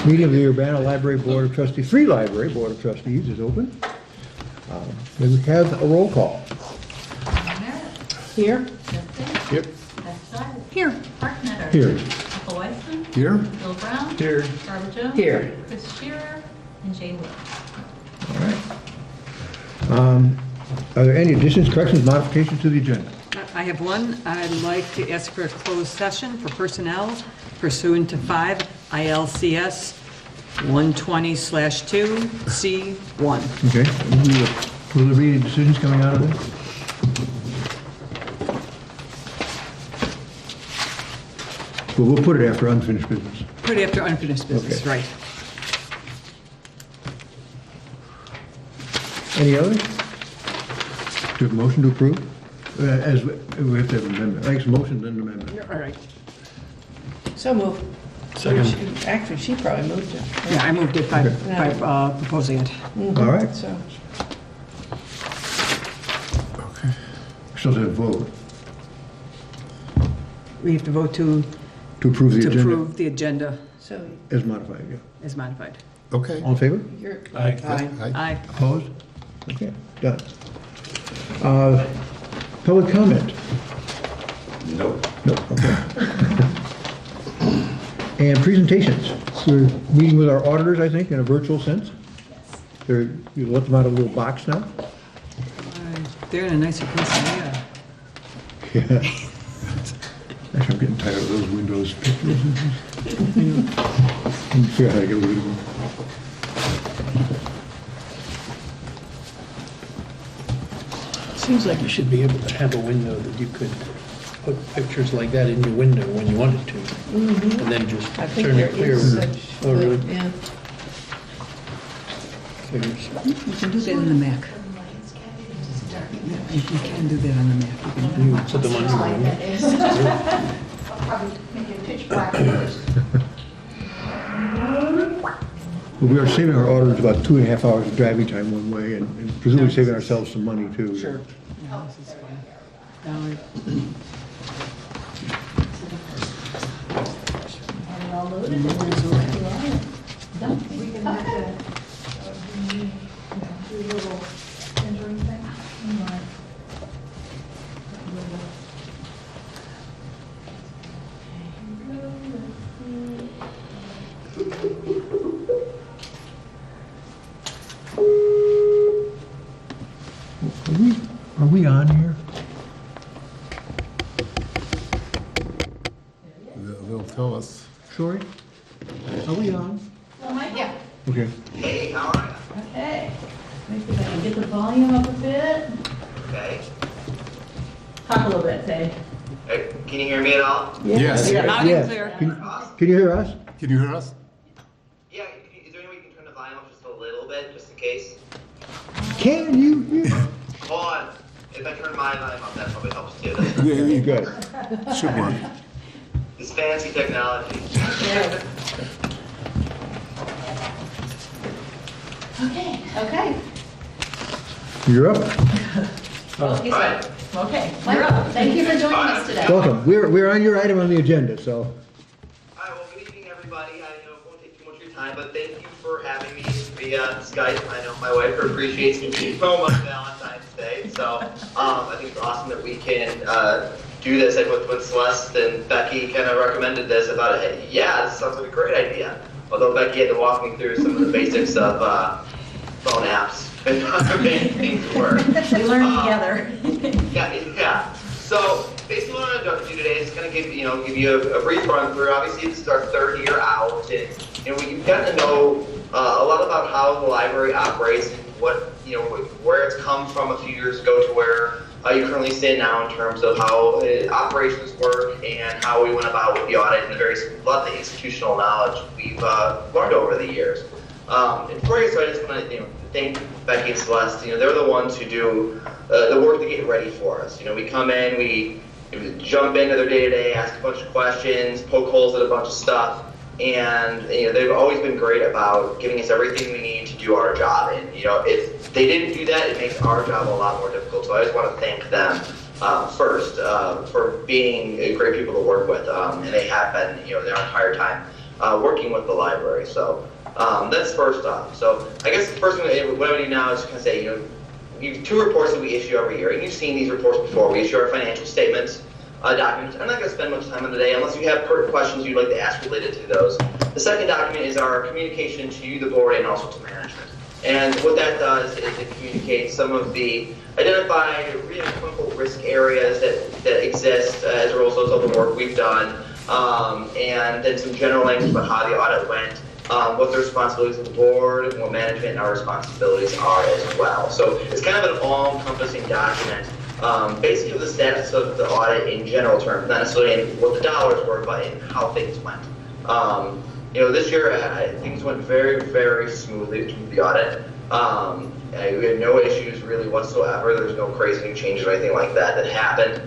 Meeting of the Urbana Library Board of Trustees, Free Library Board of Trustees is open. May we have a roll call? Here. Yep. Here. Parknetter. Here. Michael Weissman. Here? Bill Brown. Here. Barbara Jones. Here. Chris Shearer. And Jay Wood. All right. Are there any additions, corrections, modifications to the agenda? I have one. I'd like to ask for a closed session for personnel pursuant to 5 ILCS 120/2 C1. Okay. Will there be any decisions coming out of this? Well, we'll put it after unfinished business. Put it after unfinished business, Okay. right. Any others? Do you have a motion to approve? As we have to have an amendment. Thanks, motion and amendment. All right. So moved. Second. Actually, she probably moved it. Yeah, I moved it by Okay. proposing it. All right. So, Okay. Still have a vote We have to vote to approve the agenda approve the agenda so as modified, yeah. as modified. Okay. All in favor? you're. Aye. Aye. Opposed? Okay, done. Public comment? Nope. No, okay. And presentations. We're meeting with our auditors, I think, in a virtual sense. They're, you let them out of a little box now? They're in a nicer place than we are. Yeah. Actually, I'm getting tired of those Windows pictures. Can figure out how to get rid of them. Seems like you should be able to have a window that you could put pictures like that in your window when you wanted to. And then just I think turn there it clear. is such. Oh, really? Yeah. Figures. You can do that on the Mac. Yeah, you can do that on the Mac. You can You put them on your window. Well, we are saving our auditors about 2.5 hours of driving time one way and presumably saving ourselves some money too. Sure. Yeah, this is fine. Now, Are we on here? They'll tell us. Sorry? Are we on? Yeah. Okay. Hey, how are you? Okay. Maybe I can get the volume up a bit. Okay. Talk a little bit, Tay. Hey, can you hear me at all? Yes. loud and Yes. clear. Can you hear us? Can you hear us? Yeah, is there any way you can turn the volume up just a little bit, just in case? Can you hear? Hold on. If I turn my volume up, that probably helps too. Yeah, you got it. Should work. This fancy technology. Okay. You're up. Okay, Alright. okay. You're up. Thank you for joining us today. Welcome. We're on your item on the agenda, so. Alright, well, good evening, everybody. I know it won't take too much of your time, but thank you for having me via Skype. I know my wife appreciates me so much Valentine's Day, so I think it's awesome that we can do this. Like when Celeste and Becky kind of recommended this, I thought, hey, yeah, this sounds like a great idea. Although Becky had to walk me through some of the basics of phone apps and how to make things work. We learned together. Yeah. So basically what I'm going to do today is kind of give you a brief run through. Obviously, this is our third year out, and we've gotten to know a lot about how the library operates and what where it's come from a few years ago to where you currently stand now in terms of how operations work and how we went about with the audit and a lot of the institutional knowledge we've learned over the years. And before I get started, I just want to thank Becky and Celeste. They're the ones who do the work to get ready for us. We come in, we jump into their day-to-day, ask a bunch of questions, poke holes at a bunch of stuff, and they've always been great about giving us everything we need to do our job. And if they didn't do that, it makes our job a lot more difficult. So I just want to thank them first for being great people to work with, and they have been their entire time working with the library. So that's first off. So I guess the first thing what I would do now is kind of say, we have 2 reports that we issue every year, and you've seen these reports before. We issue our financial statements, documents. I'm not going to spend much time on today unless you have questions you'd like to ask related to those. The second document is our communication to you, the board, and also to management. And what that does is it communicates some of the identified quote-unquote risk areas that exist as a result of the work we've done, and then some general language about how the audit went, what the responsibilities of the board, and what management and our responsibilities are as well. So it's kind of an all-encompassing document, basically the status of the audit in general terms, not necessarily in what the dollars were, but in how things went. This year things went very, very smoothly through the audit. We had no issues really whatsoever. There's no crazy new changes or anything like that happened.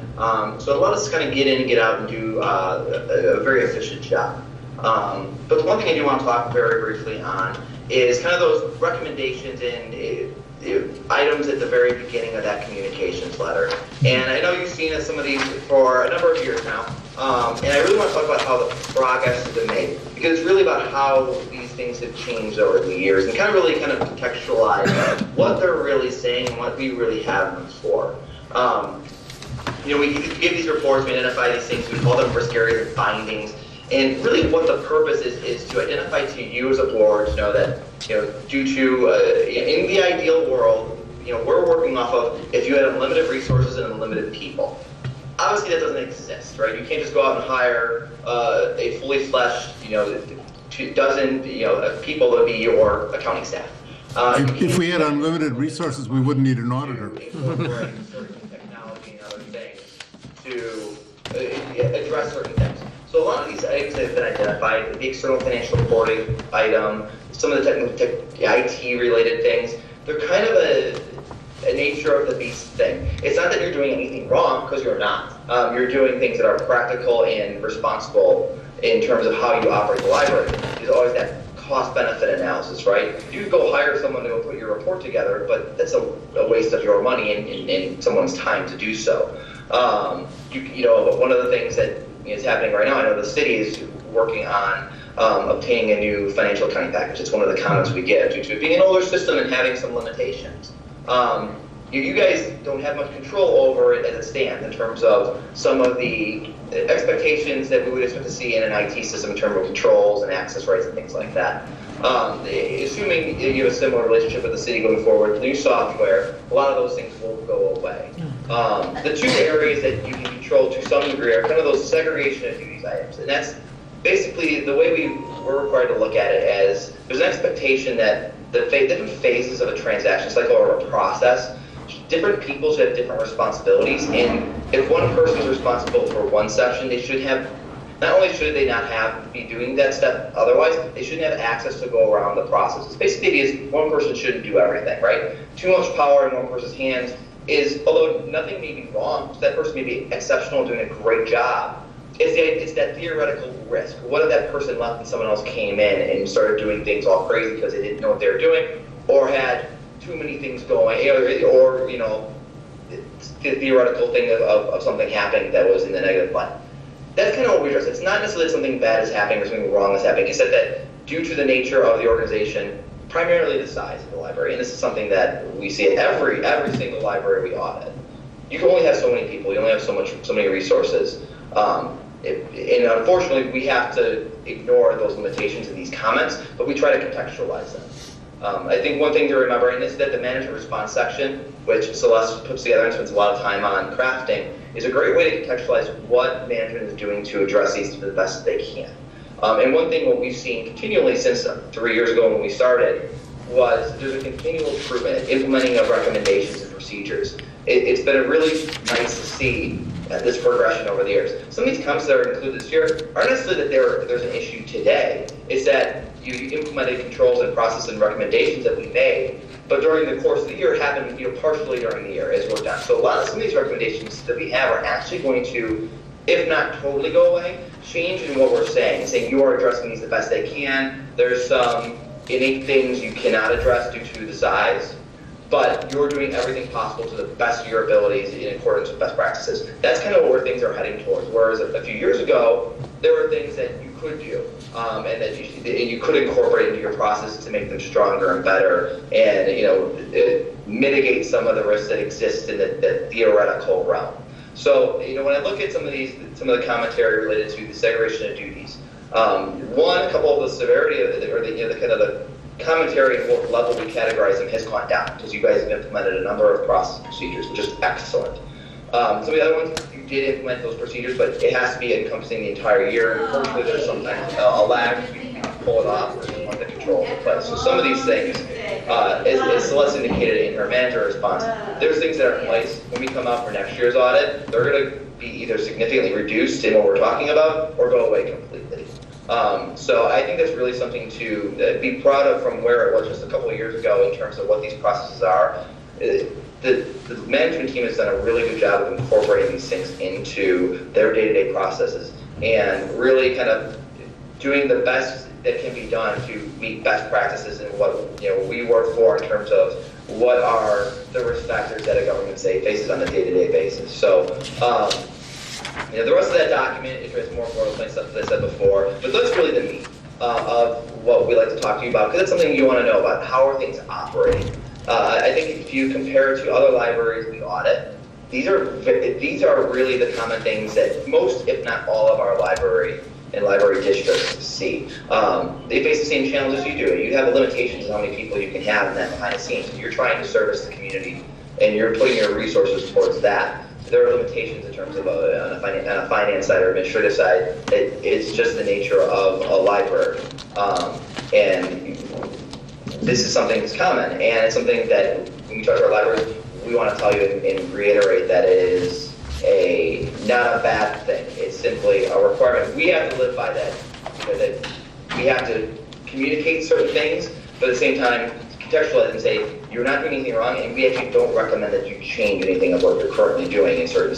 So it allowed us to kind of get in and get out and do a very efficient job. But the one thing I do want to talk very briefly on is kind of those recommendations and items at the very beginning of that communications letter. And I know you've seen some of these for a number of years now. And I really want to talk about how the progress has been made, because it's really about how these things have changed over the years and kind of contextualize what they're really saying and what we really have them for. We give these reports, we identify these things, we call them risk areas and findings. And really what the purpose is to identify to you as a board to know that, due to, in the ideal world, we're working off of if you had unlimited resources and unlimited people. Obviously that doesn't exist, right? You can't just go out and hire a fully fleshed, 2 dozen, people to be your accounting staff. If we had unlimited resources, we wouldn't need an auditor. Incorporating certain technology and other things to address certain things. So a lot of these items that have been identified, the external financial reporting item, some of the IT-related things, they're kind of a nature of the beast thing. It's not that you're doing anything wrong, because you're not. You're doing things that are practical and responsible in terms of how you operate the library. There's always that cost-benefit analysis, right? You could go hire someone to go put your report together, but that's a waste of your money and someone's time to do so. One of the things that is happening right now, I know the city is working on obtaining a new financial accounting package. It's one of the comments we get due to it being an older system and having some limitations. You guys don't have much control over it as it stands in terms of some of the expectations that we would expect to see in an IT system in terms of controls and access rights and things like that. Assuming you have a similar relationship with the city going forward, new software, a lot of those things will go away. The 2 areas that you can control to some degree are kind of those segregation of duties items. And that's basically the way we're required to look at it as there's an expectation that the different phases of a transaction cycle or a process, different people should have different responsibilities. And if one person is responsible for one section, they should have, not only should they not be doing that step otherwise, they shouldn't have access to go around the process. It's basically the idea is one person shouldn't do everything, right? Too much power in one person's hands is, although nothing may be wrong, that person may be exceptional and doing a great job, it's that theoretical risk. What if that person left and someone else came in and started doing things all crazy because they didn't know what they were doing, or had too many things going, or the theoretical thing of something happening that was in the negative light. That's kind of what we address. It's not necessarily something bad is happening or something wrong is happening. It's that due to the nature of the organization, primarily the size of the library, and this is something that we see at every single library we audit. You can only have so many people. You only have so many resources. And unfortunately, we have to ignore those limitations in these comments, but we try to contextualize them. I think one thing to remember, and this is that the management response section, which Celeste puts together and spends a lot of time on crafting, is a great way to contextualize what management is doing to address these to the best they can. And one thing what we've seen continually since 3 years ago when we started was there's a continual improvement in implementing of recommendations and procedures. It's been really nice to see this progression over the years. Some of these comments that are included this year aren't necessarily that there's an issue today. It's that you implemented controls and processes and recommendations that we made, but during the course of the year, it happened partially during the year as we're done. So some of these recommendations that we have are actually going to, if not totally go away, change in what we're saying you are addressing these the best they can. There's some innate things you cannot address due to the size, but you're doing everything possible to the best of your abilities in accordance with best practices. That's kind of where things are heading towards. Whereas a few years ago, there were things that you could do, and that you could incorporate into your process to make them stronger and better, and mitigate some of the risks that exist in the theoretical realm. So when I look at some of the commentary related to the segregation of duties, a couple of the severity of it, or the kind of the commentary and what level we categorize them has gone down because you guys have implemented a number of process procedures, which is excellent. Some of the other ones, you did implement those procedures, but it has to be encompassing the entire year. And unfortunately, there's sometimes a lag between pull it off versus want the control in place. So some of these things, as Celeste indicated in her manager response, there's things that are in place. When we come out for next year's audit, they're going to be either significantly reduced in what we're talking about or go away completely. So I think that's really something to be proud of from where it was just a couple of years ago in terms of what these processes are. The management team has done a really good job of incorporating these things into their day-to-day processes and really kind of doing the best that can be done to meet best practices and what we work for in terms of what are the risk factors that a government faces on a day-to-day basis. So the rest of that document is more boilerplate stuff that I said before, but that's really the meat of what we like to talk to you about because it's something you want to know about. How are things operating? I think if you compare it to other libraries we audit, these are really the common things that most, if not all, of our library and library districts see. They face the same challenges you do. You have limitations on how many people you can have in that behind the scenes. If you're trying to service the community and you're putting your resources towards that, there are limitations in terms of on a finance side or administrative side. It's just the nature of a library. And this is something that's common, and it's something that when we talk to our libraries, we want to tell you and reiterate that it is not a bad thing. It's simply a requirement. We have to live by that. That we have to communicate certain things, but at the same time, contextualize and say you're not doing anything wrong, and we actually don't recommend that you change anything of what you're currently doing in certain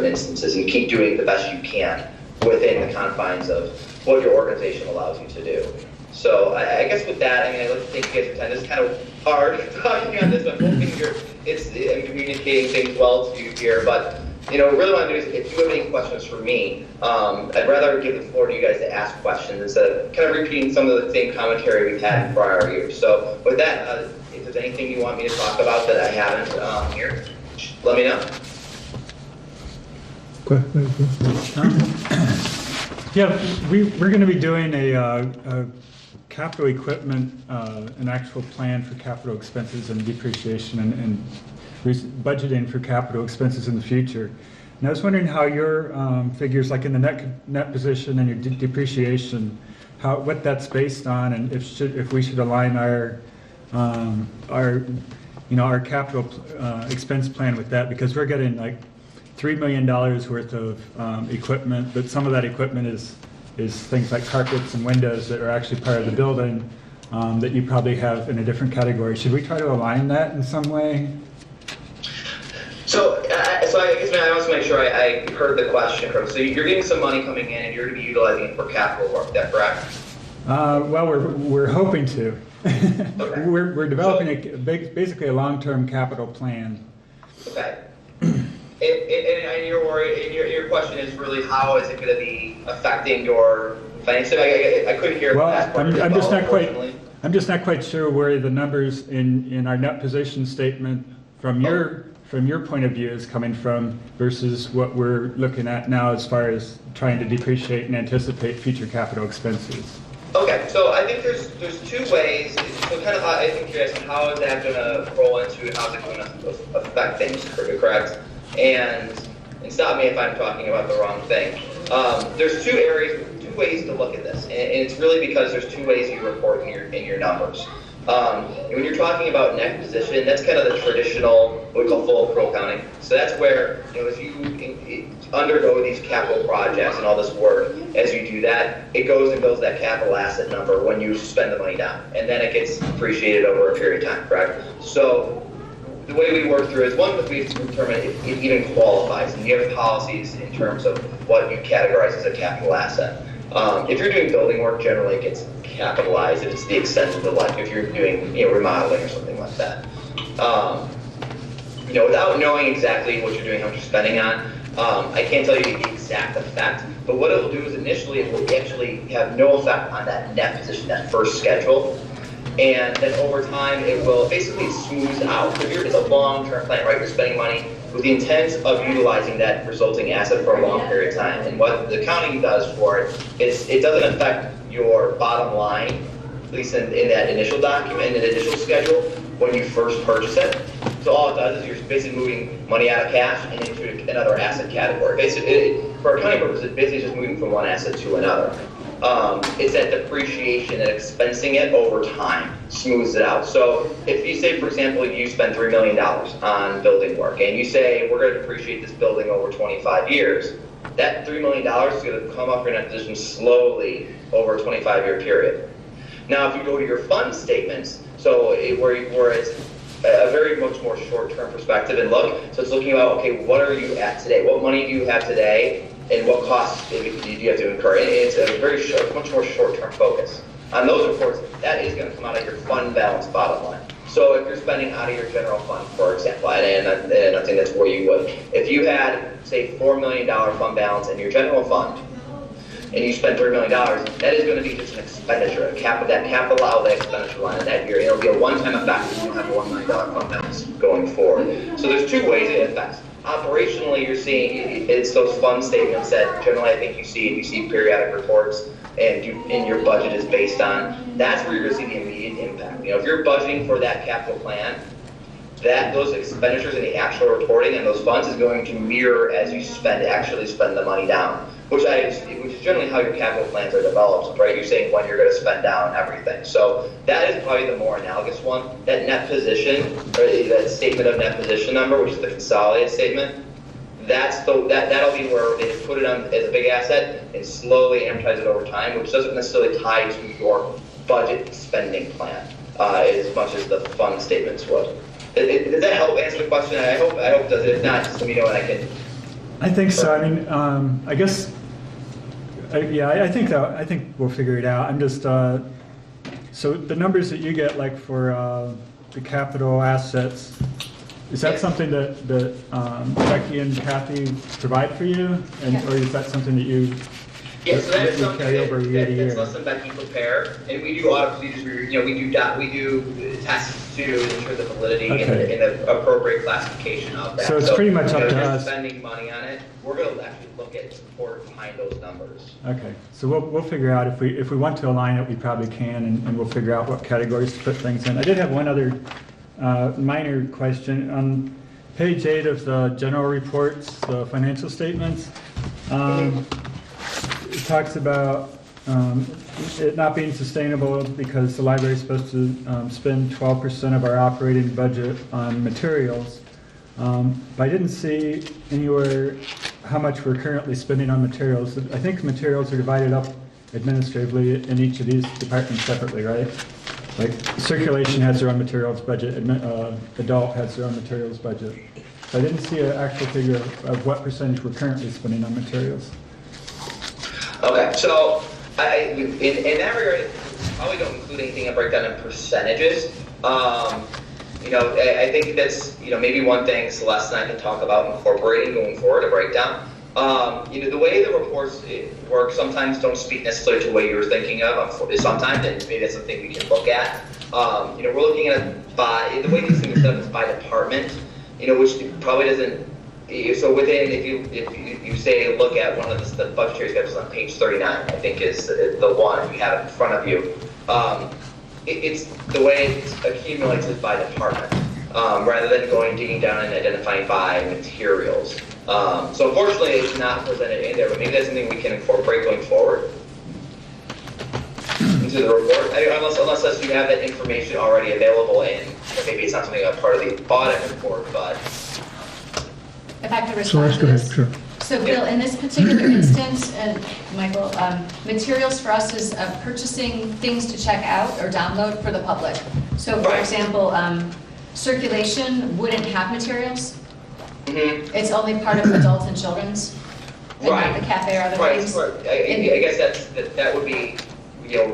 instances, and keep doing the best you can within the confines of what your organization allows you to do. So I guess with that, I'd like to thank you guys for time. This is kind of hard talking on this, but I'm hoping I'm communicating things well to you here. But what I really want to do is, if you have any questions for me, I'd rather give the floor to you guys to ask questions instead of kind of repeating some of the same commentary we've had in prior years. So with that, if there's anything you want me to talk about that I haven't here, let me know. Go ahead. Yeah, we're going to be doing a capital equipment, an actual plan for capital expenses and depreciation and budgeting for capital expenses in the future. And I was wondering how your figures, like in the net position and your depreciation, what that's based on, and if we should align our capital expense plan with that, because we're getting like $3 million worth of equipment, but some of that equipment is things like carpets and windows that are actually part of the building that you probably have in a different category. Should we try to align that in some way? So I guess I want to make sure I heard the question correctly. So you're getting some money coming in, and you're going to be utilizing it for capital work. Is that correct? Well, we're hoping to. Okay. We're developing basically a long-term capital plan. Okay. And your worry, and your question is really how is it going to be affecting your finances? I couldn't hear. Well, that part I'm just not quite sure where the numbers in our net position statement from your point of view is coming from versus what we're looking at now as far as trying to depreciate and anticipate future capital expenses. Okay, so I think there's two ways. So kind of I think you're asking how is that going to roll into and how is it going to affect things, correct? And stop me if I'm talking about the wrong thing. There's two ways to look at this, and it's really because there's two ways you report in your numbers. When you're talking about net position, that's kind of the traditional, what we call full accrual accounting. So that's where, as you undergo these capital projects and all this work, as you do that, it goes and builds that capital asset number when you spend the money down. And then it gets appreciated over a period of time, correct? So the way we work through is, one, we determine if it even qualifies, and you have policies in terms of what you categorize as a capital asset. If you're doing building work, generally it gets capitalized if it's the extent of the life. If you're doing remodeling or something like that, without knowing exactly what you're doing, how much you're spending on, I can't tell you the exact effect. But what it'll do is initially it will actually have no effect on that net position, that first schedule. And then over time, it will basically smooth out. It's a long-term plan, right? You're spending money with the intent of utilizing that resulting asset for a long period of time. And what the accounting does for it is it doesn't affect your bottom line, at least in that initial document, in the initial schedule, when you first purchase it. So all it does is you're basically moving money out of cash and into another asset category. Basically, for accounting purposes, it's basically just moving from one asset to another. It's that depreciation and expensing it over time smooths it out. So if you say, for example, you spend $3 million on building work, and you say, we're going to depreciate this building over 25 years, that $3 million is going to come up your net position slowly over a 25-year period. Now, if you go to your fund statements, so where it's a very much more short-term perspective and look, so it's looking about, okay, what are you at today? What money do you have today? And what costs do you have to incur? And it's a very short, much more short-term focus. On those reports, that is going to come out of your fund balance bottom line. So if you're spending out of your general fund, for example, and I think that's where you would. If you had, say, $4 million fund balance in your general fund, and you spend $3 million, that is going to be just an expenditure, that capital outlay expenditure line in that year. It'll be a one-time effect if you have a $1 million fund balance going forward. So there's two ways it affects. Operationally, you're seeing it's those fund statements that generally I think you see periodic reports, and your budget is based on. That's where you're going to see the immediate impact. If you're budgeting for that capital plan, those expenditures and the actual reporting on those funds is going to mirror as you actually spend the money down, which is generally how your capital plans are developed, right? You're saying when you're going to spend down everything. So that is probably the more analogous one. That net position, or that statement of net position number, which is the consolidated statement, that'll be where they just put it on as a big asset and slowly amortize it over time, which doesn't necessarily tie to your budget spending plan as much as the fund statements would. Does that help answer the question? I hope it does. If not, just let me know and I can. I think so. I mean, I guess, I think we'll figure it out. I'm just, so the numbers that you get, like for the capital assets, is that something that Becky and Kathy provide for you, or is that something that you? Yeah, so that is something carry over year to year? that's less than Becky prepare, and we do audit procedures. We do tests to ensure the validity and the appropriate classification of that. So it's pretty much up to us. Spending money on it, we're going to actually look at support behind those numbers. Okay, so we'll figure out if we want to align it, we probably can, and we'll figure out what categories to put things in. I did have one other minor question. On page 8 of the general reports, the financial statements, it talks about it not being sustainable because the library is supposed to spend 12% of our operating budget on materials. But I didn't see anywhere how much we're currently spending on materials. I think materials are divided up administratively in each of these departments separately, right? Like circulation has their own materials budget, adult has their own materials budget. So I didn't see an actual figure of what percentage we're currently spending on materials. Okay, so in that regard, probably don't include anything and break down in percentages. I think that's maybe one thing Celeste and I can talk about incorporating going forward, a breakdown. The way the reports work sometimes don't speak necessarily to what you were thinking of. Sometimes, and maybe that's something we can look at. We're looking at the way these things are set up is by department. Which probably doesn't. So within, if you say look at one of the budgetary schedules on page 39, I think is the one you have in front of you. It's the way it accumulates is by department, rather than digging down and identifying by materials. So unfortunately, it's not presented in there, but maybe that's something we can incorporate going forward into the report. Unless you have that information already available, and maybe it's not something a part of the audit report, but. If I could So respond let's to go ahead, this. sure. So Bill, in this particular instance, and Michael, materials for us is purchasing things to check out or download for the public. So for example, circulation wouldn't have materials. Mm-hmm. It's only part of adult and children's, and not the cafe or other things. Right. I guess that would be, we have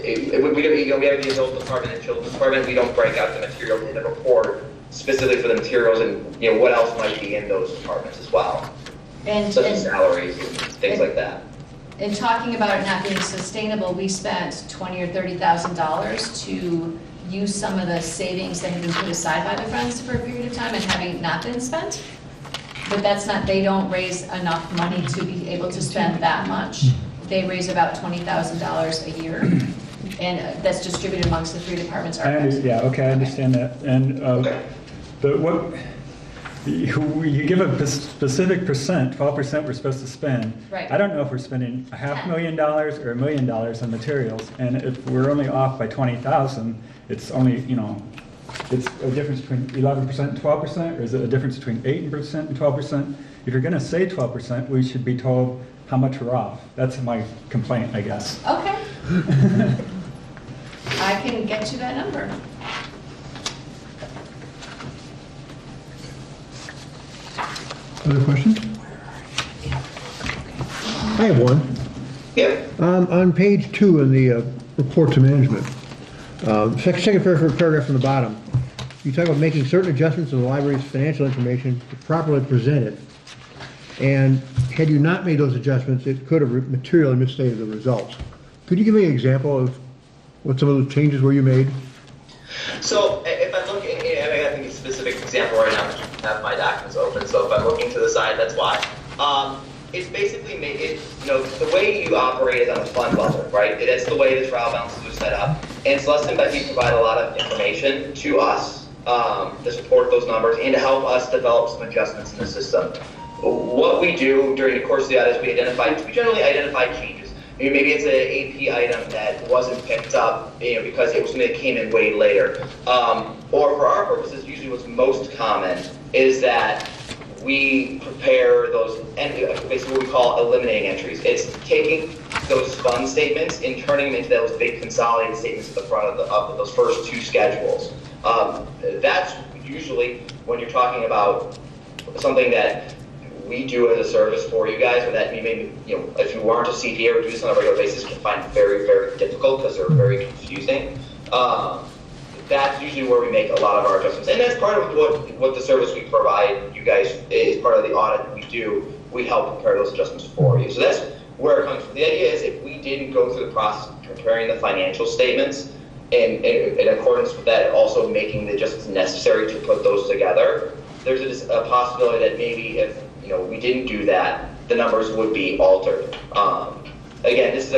the adult department and children's department. We don't break out the materials in the report specifically for the materials and what else might be in those departments as well. And, such as and salaries and things like that. in talking about it not being sustainable, we spent $20,000 or $30,000 to use some of the savings that had been put aside by the Friends for a period of time and having not been spent. But that's not, they don't raise enough money to be able to spend that much. They raise about $20,000 a year, and that's distributed amongst the 3 departments. Yeah, okay, I understand that. And, but what, you give a specific percent, 12% we're supposed to spend. Right. I don't know if we're spending $500,000 or $1 million on materials, and if we're only off by 20,000, it's only, it's a difference between 11% and 12%, or is it a difference between 8% and 12%? If you're gonna say 12%, we should be told how much we're off. That's my complaint, I guess. Okay. I can get you that number. Other questions? I have one. Yeah. On page 2 in the report to management, second paragraph from the bottom, you talk about making certain adjustments to the library's financial information to properly present it. And had you not made those adjustments, it could have materially misstated the results. Could you give me an example of what some of those changes were you made? So if I'm looking, I think a specific example right now, I have my documents open, so if I'm looking to the side, that's why. It's basically made it, the way you operate is on a fund level, right? That's the way the trial balances are set up. And Celeste and Becky provide a lot of information to us to support those numbers and to help us develop some adjustments in the system. What we do during the course of the audit is we generally identify changes. Maybe it's an AP item that wasn't picked up, because it was something that came in way later. Or for our purposes, usually what's most common is that we prepare those, basically what we call eliminating entries. It's taking those fund statements and turning them into those big consolidated statements at the front of those first 2 schedules. That's usually when you're talking about something that we do as a service for you guys, or that you maybe, if you aren't a CPA or do this on a regular basis, can find very, very difficult because they're very confusing. That's usually where we make a lot of our adjustments. And that's part of what the service we provide you guys is part of the audit we do. We help prepare those adjustments for you. So that's where it comes from. The idea is if we didn't go through the process of preparing the financial statements, and in accordance with that, also making the adjustments necessary to put those together, there's a possibility that maybe if we didn't do that, the numbers would be altered. Again, it's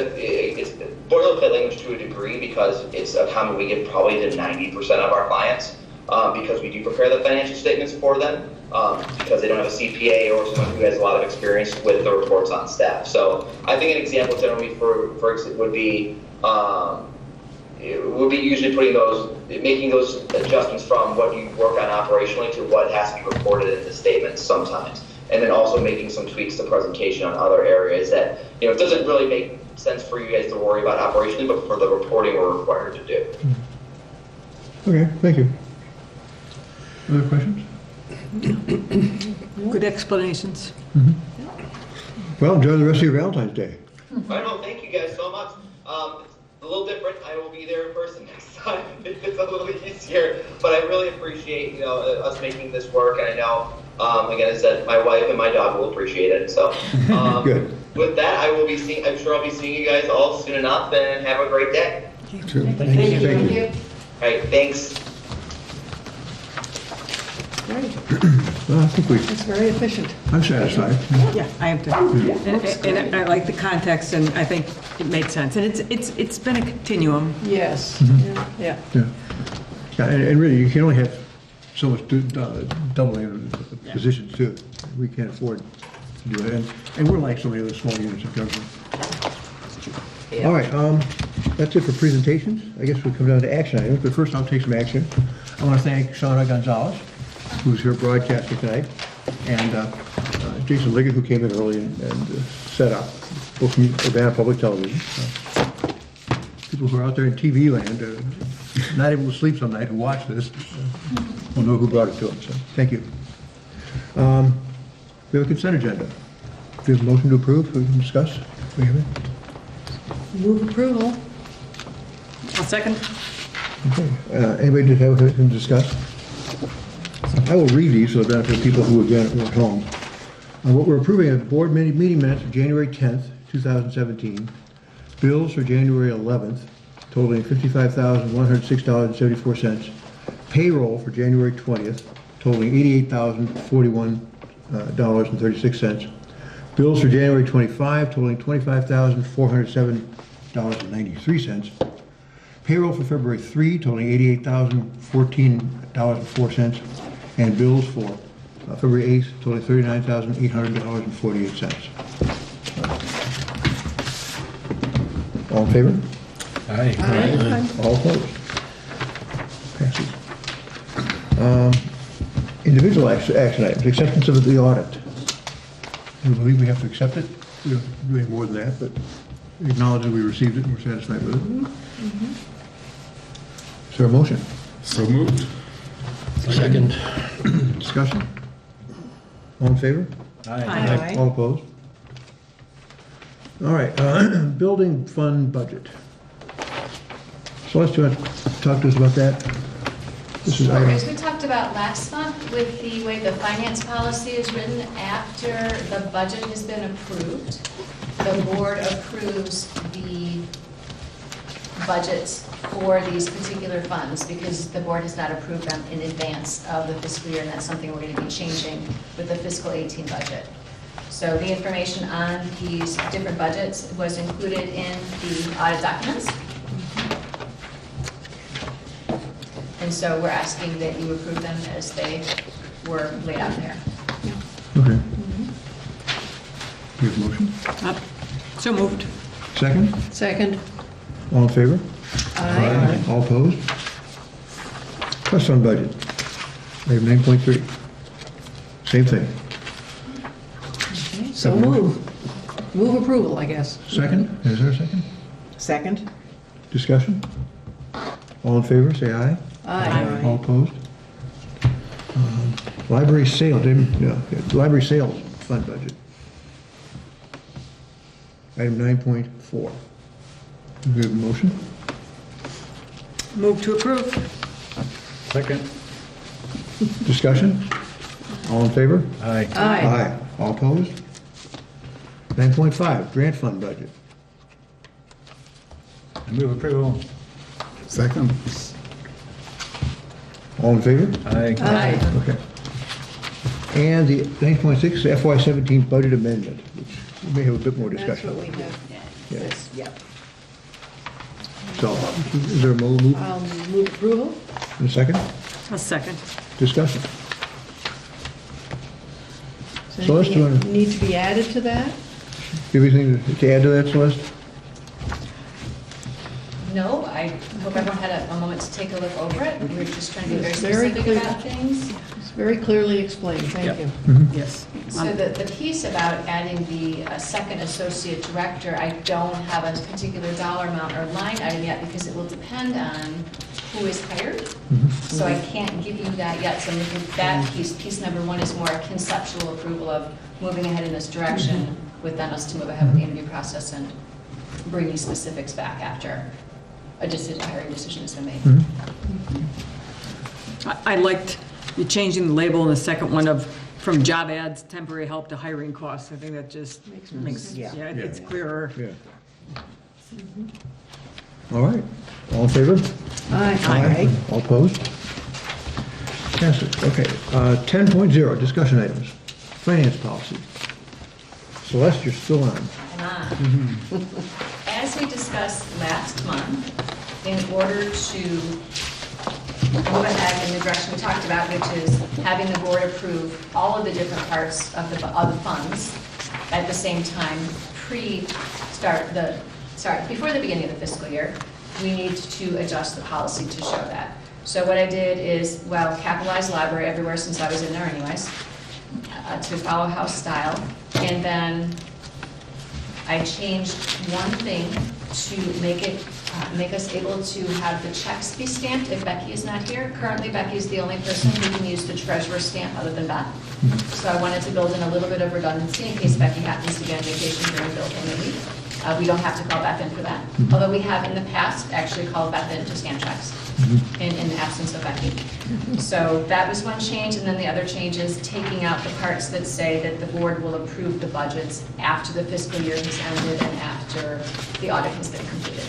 boilerplate language to a degree because it's a comment we give probably to 90% of our clients because we do prepare the financial statements for them because they don't have a CPA or someone who has a lot of experience with the reports on staff. So I think an example generally for example would be usually making those adjustments from what you work on operationally to what has to be reported in the statements sometimes. And then also making some tweaks to presentation on other areas that, it doesn't really make sense for you guys to worry about operationally, but for the reporting we're required to do. Okay, thank you. Other questions? Good explanations. Well, enjoy the rest of your Valentine's Day. I know, thank you guys so much. It's a little different. I will be there in person next time. It's a little easier, but I really appreciate, us making this work. And I know, again, as I said, my wife and my dog will appreciate it. So, Good. With that, I'm sure I'll be seeing you guys all soon enough, and have a great day. Sure. Thank you. Thank you. All right, thanks. Well, I think It's very efficient. I'm satisfied. Yeah, I am too. And I like the context, and I think it made sense. And it's been a continuum. Yes. Yeah. Yeah. Yeah, and really, you can only have so much doubling of positions too. We can't afford to do it. And we're like so many other small units of government. All right, that's it for presentations. I guess we'll come down to action items, but first I'll take some action. I want to thank Shauna Gonzalez, who's here broadcasting tonight, and Jason Liggett, who came in early and set up, both from Urbana Public Television. People who are out there in TV land, not able to sleep some night, who watch this, will know who brought it to them, so thank you. We have a consent agenda. Do we have a motion to approve, we can discuss? We have it? Move approval. I'll second. Okay, anybody just have anything to discuss? I will read these for the benefit of people who again are at home. What we're approving are board meeting minutes of January 10th, 2017, bills for January 11th totaling $55,106.74, payroll for January 20th totaling $88,041.36, bills for January 25 totaling $25,407.93, payroll for February 3 totaling $88,014.04, and bills for February 8th totaling $39,800.48. All in favor? Aye. All opposed? Passes. Individual action items, acceptance of the audit. We believe we have to accept it. We don't do any more than that, but acknowledge that we received it and we're satisfied with it. Is there a motion? So moved. Second. Discussion? All in favor? Aye. All opposed? All right, building fund budget. Celeste, do you want to talk to us about that? This is Sure, item- as we talked about last month, with the way the finance policy is written, after the budget has been approved, the board approves the budgets for these particular funds, because the board has not approved them in advance of the fiscal year, and that's something we're going to be changing with the fiscal 18 budget. So the information on these different budgets was included in the audit documents. And so we're asking that you approve them as they were laid out there. Okay. Do you have a motion? So moved. Second? Second. All in favor? Aye. All opposed? Trust fund budget, item 9.3. Same thing. Okay, so move. Move approval, I guess. Second? Is there a second? Second. Discussion? All in favor, say aye. Aye. All opposed? Library sales, library sales fund budget. Item 9.4. Do we have a motion? Move to approve. Second. Discussion? All in favor? Aye. Aye. All opposed? 9.5, grant fund budget. I move approval. Second. All in favor? Aye. Aye. Okay. And the 9.6 FY17 budget amendment, which we may have a bit more That's discussion. what we have. Yeah. This, yep. So, is there a move Move approval? in a second? A second. Discussion? Does Celeste, do you anything wanna- need to be added to that? Do you have anything to add to that, Celeste? No, I hope everyone had a moment to take a look over it. We were just trying to be very It's very specific clear. about things. It's very clearly explained, thank Yep. you. Yes. So the piece about adding the second associate director, I don't have a particular dollar amount or line item yet, because it will depend on who is hired. So I can't give you that yet. So that piece number one is more a conceptual approval of moving ahead in this direction, with then us to move ahead with the interview process and bringing specifics back after a hiring decision has been made. I liked you changing the label in the second one of from job ads, temporary help to hiring costs. I think that just makes, yeah, it's clearer. Yeah. All right. All in favor? Aye. All opposed? Passes. Okay. 10.0, discussion items. Finance policy. Celeste, you're still on. As we discussed last month, in order to move ahead in the direction we talked about, which is having the board approve all of the different parts of the funds at the same time, before the beginning of the fiscal year, we need to adjust the policy to show that. So what I did is, capitalize library everywhere since I was in there anyways, to follow house style, and then I changed one thing to make us able to have the checks be stamped if Becky is not here. Currently, Becky is the only person who can use the treasurer's stamp other than Beth. So I wanted to build in a little bit of redundancy in case Becky happens to be on vacation during bill payment week. We don't have to call Beth in for that, although we have in the past actually called Beth in to scan checks in the absence of Becky. So that was one change, and then the other change is taking out the parts that say that the board will approve the budgets after the fiscal year has ended and after the audit has been completed.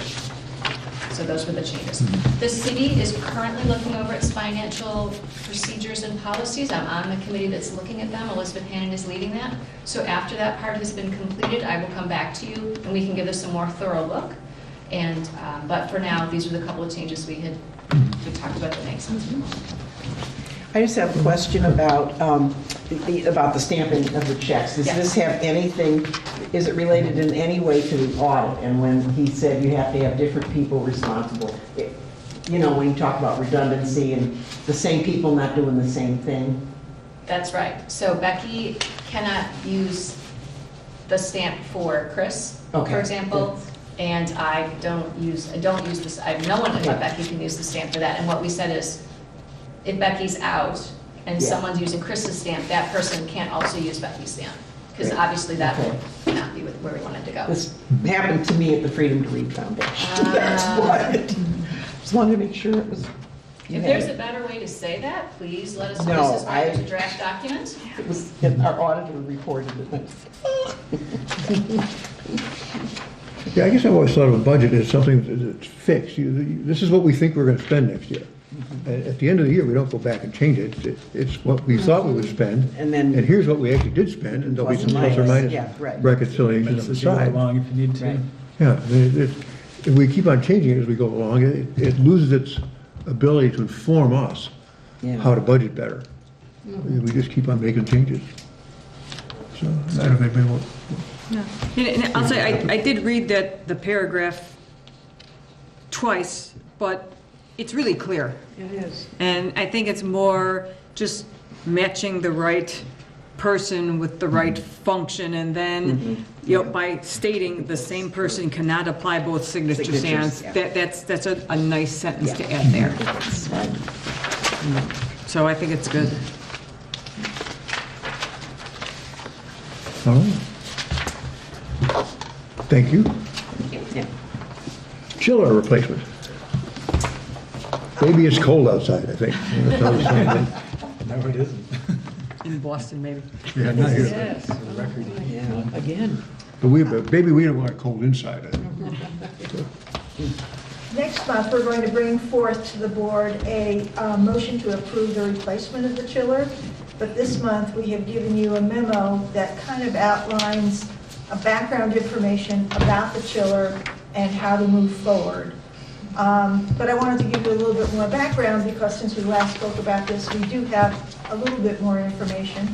So those were the changes. The city is currently looking over its financial procedures and policies. I'm on the committee that's looking at them. Elizabeth Hannon is leading that. So after that part has been completed, I will come back to you and we can give this a more thorough look. And but for now, these are the couple of changes we talked about that make sense. I just have a question about the stamping of the checks. Does Yes. this have anything, is it related in any way to the audit? And when he said you have to have different people responsible, you know, when you talk about redundancy and the same people not doing the same thing? That's right. So Becky cannot use the stamp for Chris, Okay. for example. And I don't use this, I have no one but Becky can use the stamp for that. And what we said is, if Becky's out and Yeah. someone's using Chris's stamp, that person can't also use Becky's stamp. Because Great. obviously that Okay. would not be where we wanted to go. This happened to me at the Freedom to Read Foundation. That's what. Just wanted to make sure it was. If there's a better way to say that, please let us know. No, This is why there's a draft document. It was, our auditor reported it. Yeah, I guess I've always thought of a budget as something that's fixed. This is what we think we're going to spend next year. At the end of the year, we don't go back and change it. It's what we thought we would spend, And then- here's what we actually did spend, and there'll be some plus or minus Yeah, right. reconciliation on Minutes the as you go side. along if you need to. Right. Yeah, if we keep on changing it as we go along, it loses its ability to inform us Yeah. how to budget better. We just keep on making changes. So, I don't know if anybody wants. And I'll say, I did read that, the paragraph twice, but it's really clear. It is. And I think it's more just matching the right person with the right function, and then, you know, by stating the same person cannot apply both signature Signatures, stamps, yeah. that's a nice sentence to Yeah. add there. That's right. So I think it's good. All right. Thank you. Yeah. Chiller replacement. Maybe it's cold outside, I think. That's how it's saying. No, it isn't. In Boston, maybe. Yeah, not here. Yes. Record. Yeah, again. But maybe we don't want it cold inside. I think. Next month, we're going to bring forth to the board a motion to approve the replacement of the chiller. But this month, we have given you a memo that kind of outlines a background information about the chiller and how to move forward. But I wanted to give you a little bit more background because since we last spoke about this, we do have a little bit more information.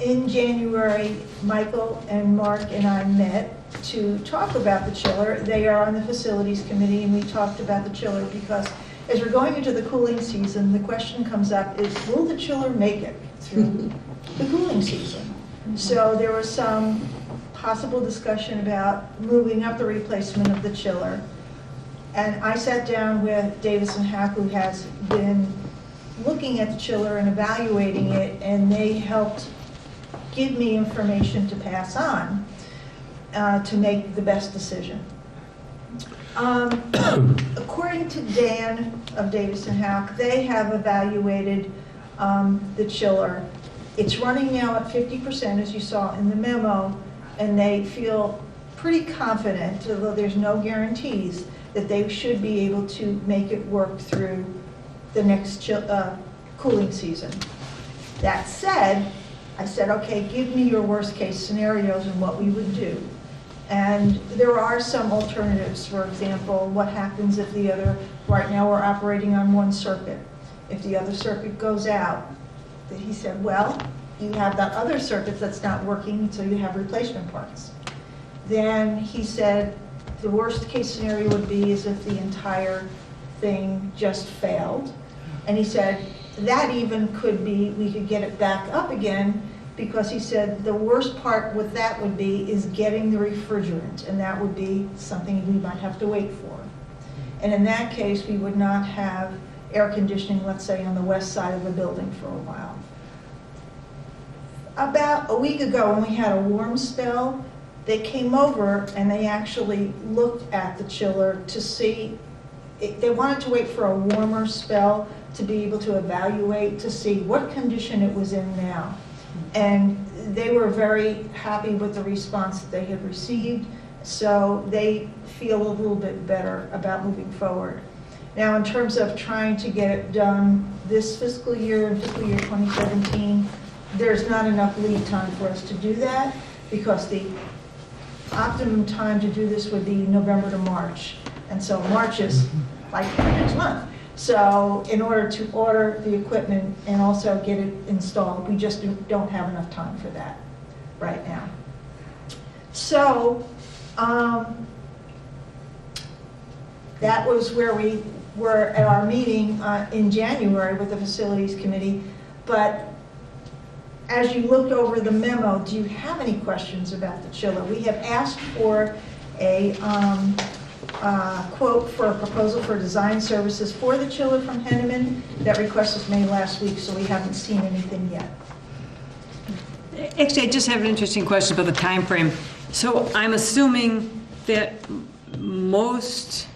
In January, Michael and Mark and I met to talk about the chiller. They are on the facilities committee, and we talked about the chiller because as we're going into the cooling season, the question comes up is, will the chiller make it through the cooling season? So there was some possible discussion about moving up the replacement of the chiller. And I sat down with Davis and Hack, who has been looking at the chiller and evaluating it, and they helped give me information to pass on to make the best decision. According to Dan of Davis and Hack, they have evaluated the chiller. It's running now at 50%, as you saw in the memo, and they feel pretty confident, although there's no guarantees, that they should be able to make it work through the next cooling season. That said, I said, okay, give me your worst case scenarios and what we would do. And there are some alternatives. For example, what happens if right now we're operating on one circuit. If the other circuit goes out, he said, well, you have that other circuit that's not working, so you have replacement parts. Then he said, the worst case scenario would be is if the entire thing just failed. And he said, that even could be, we could get it back up again, because he said the worst part with that would be is getting the refrigerant, and that would be something we might have to wait for. And in that case, we would not have air conditioning, let's say, on the west side of the building for a while. About a week ago, when we had a warm spell, They came over and they actually looked at the chiller to see, they wanted to wait for a warmer spell to be able to evaluate, to see what condition it was in now. And they were very happy with the response that they had received, so they feel a little bit better about moving forward. Now, in terms of trying to get it done this fiscal year, in fiscal year 2017, there's not enough lead time for us to do that, because the optimum time to do this would be November to March. And so March is like next month. So in order to order the equipment and also get it installed, we just don't have enough time for that right now. So that was where we were at our meeting in January with the Facilities Committee. But as you looked over the memo, do you have any questions about the chiller? We have asked for a quote for a proposal for design services for the chiller from Henneman. That request was made last week, so we haven't seen anything yet. Actually, I just have an interesting question about the time frame. So I'm assuming that most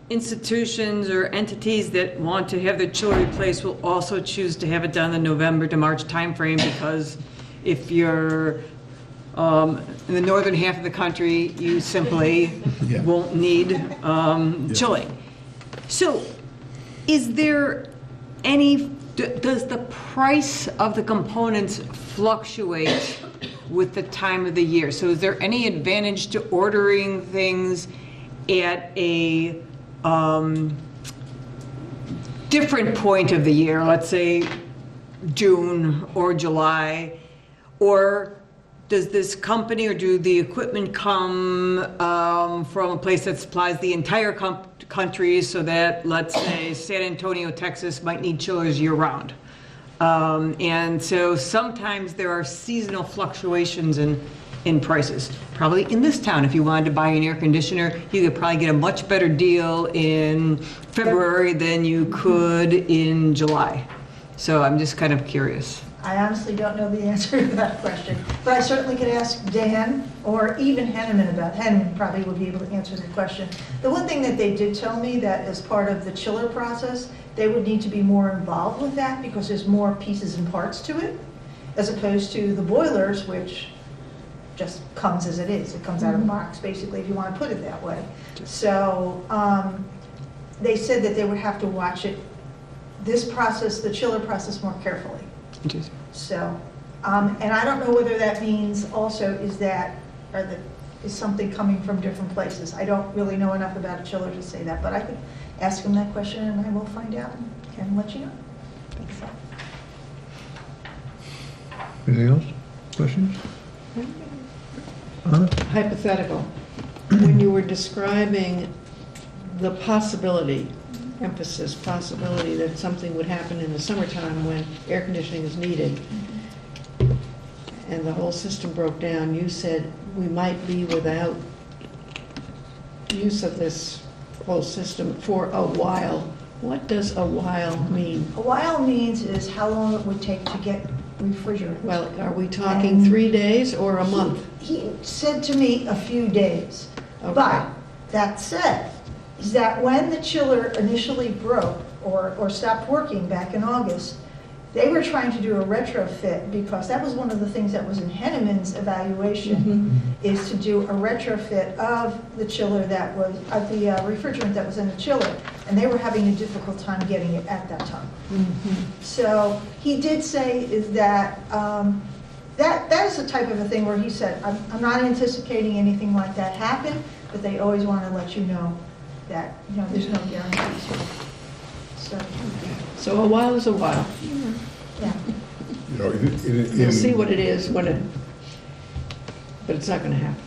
institutions or entities that want to have their chiller replaced will also choose to have it done in the November to March timeframe, because if you're in the northern half of the country, you simply won't need chilling. So is there any, does the price of the components fluctuate with the time of the year? So is there any advantage to ordering things at a different point of the year, let's say June or July? Or does this company, or do the equipment come from a place that supplies the entire country, so that, let's say, San Antonio, Texas might need chillers year-round? And so sometimes there are seasonal fluctuations in prices. Probably in this town, if you wanted to buy an air conditioner, you could probably get a much better deal in February than you could in July. So I'm just kind of curious. I honestly don't know the answer to that question, but I certainly could ask Dan or even Henneman about. Henneman probably would be able to answer the question. The one thing that they did tell me, that as part of the chiller process, they would need to be more involved with that, because there's more pieces and parts to it, as opposed to the boilers, which just comes as it is. It comes out of the box, basically, if you want to put it that way. So they said that they would have to watch it, this process, the chiller process, more carefully. So, and I don't know whether that means also is something coming from different places. I don't really know enough about a chiller to say that, but I could ask them that question and I will find out and let you know. So. Anything else? Questions? Hypothetical. When you were describing the possibility, emphasis, possibility that something would happen in the summertime when air conditioning is needed, and the whole system broke down, you said we might be without use of this whole system for a while. What does a while mean? A while means is how long it would take to get refrigerant. Well, are we talking 3 days or a month? He said to me a few days. Okay. But that said, is that when the chiller initially broke or stopped working back in August, they were trying to do a retrofit, because that was one of the things that was in Henneman's evaluation, is to do a retrofit of the chiller that was, of the refrigerant that was in the chiller, and they were having a difficult time getting it at that time. So he did say is that, that is the type of a thing where he said, I'm not anticipating anything like that happen, but they always want to let you know that, you know, there's no guarantees here. So a while is a while. Yeah. You know, We'll see what it is when it, but it's not going to happen.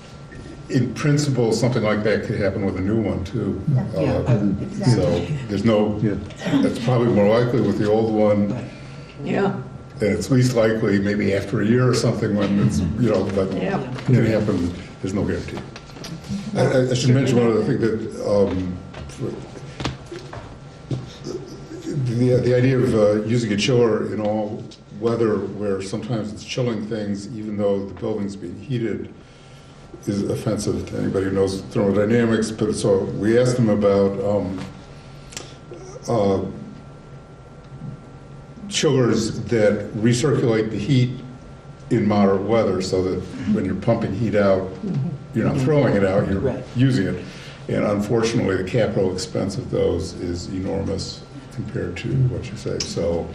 in principle, something like that could happen with a new one too. Exactly. So there's no, that's probably more likely with the old one. Yeah. And it's least likely maybe after a year or something when it's, you know, but it can happen, there's no guarantee. I should mention one other thing, that the idea of using a chiller in all weather where sometimes it's chilling things, even though the building's being heated, is offensive to anybody who knows thermodynamics. But so we asked them about chillers that recirculate the heat in moderate weather, so that when you're pumping heat out, you're not throwing it out, you're Right. using it. And unfortunately, the capital expense of those is enormous compared to what you say. So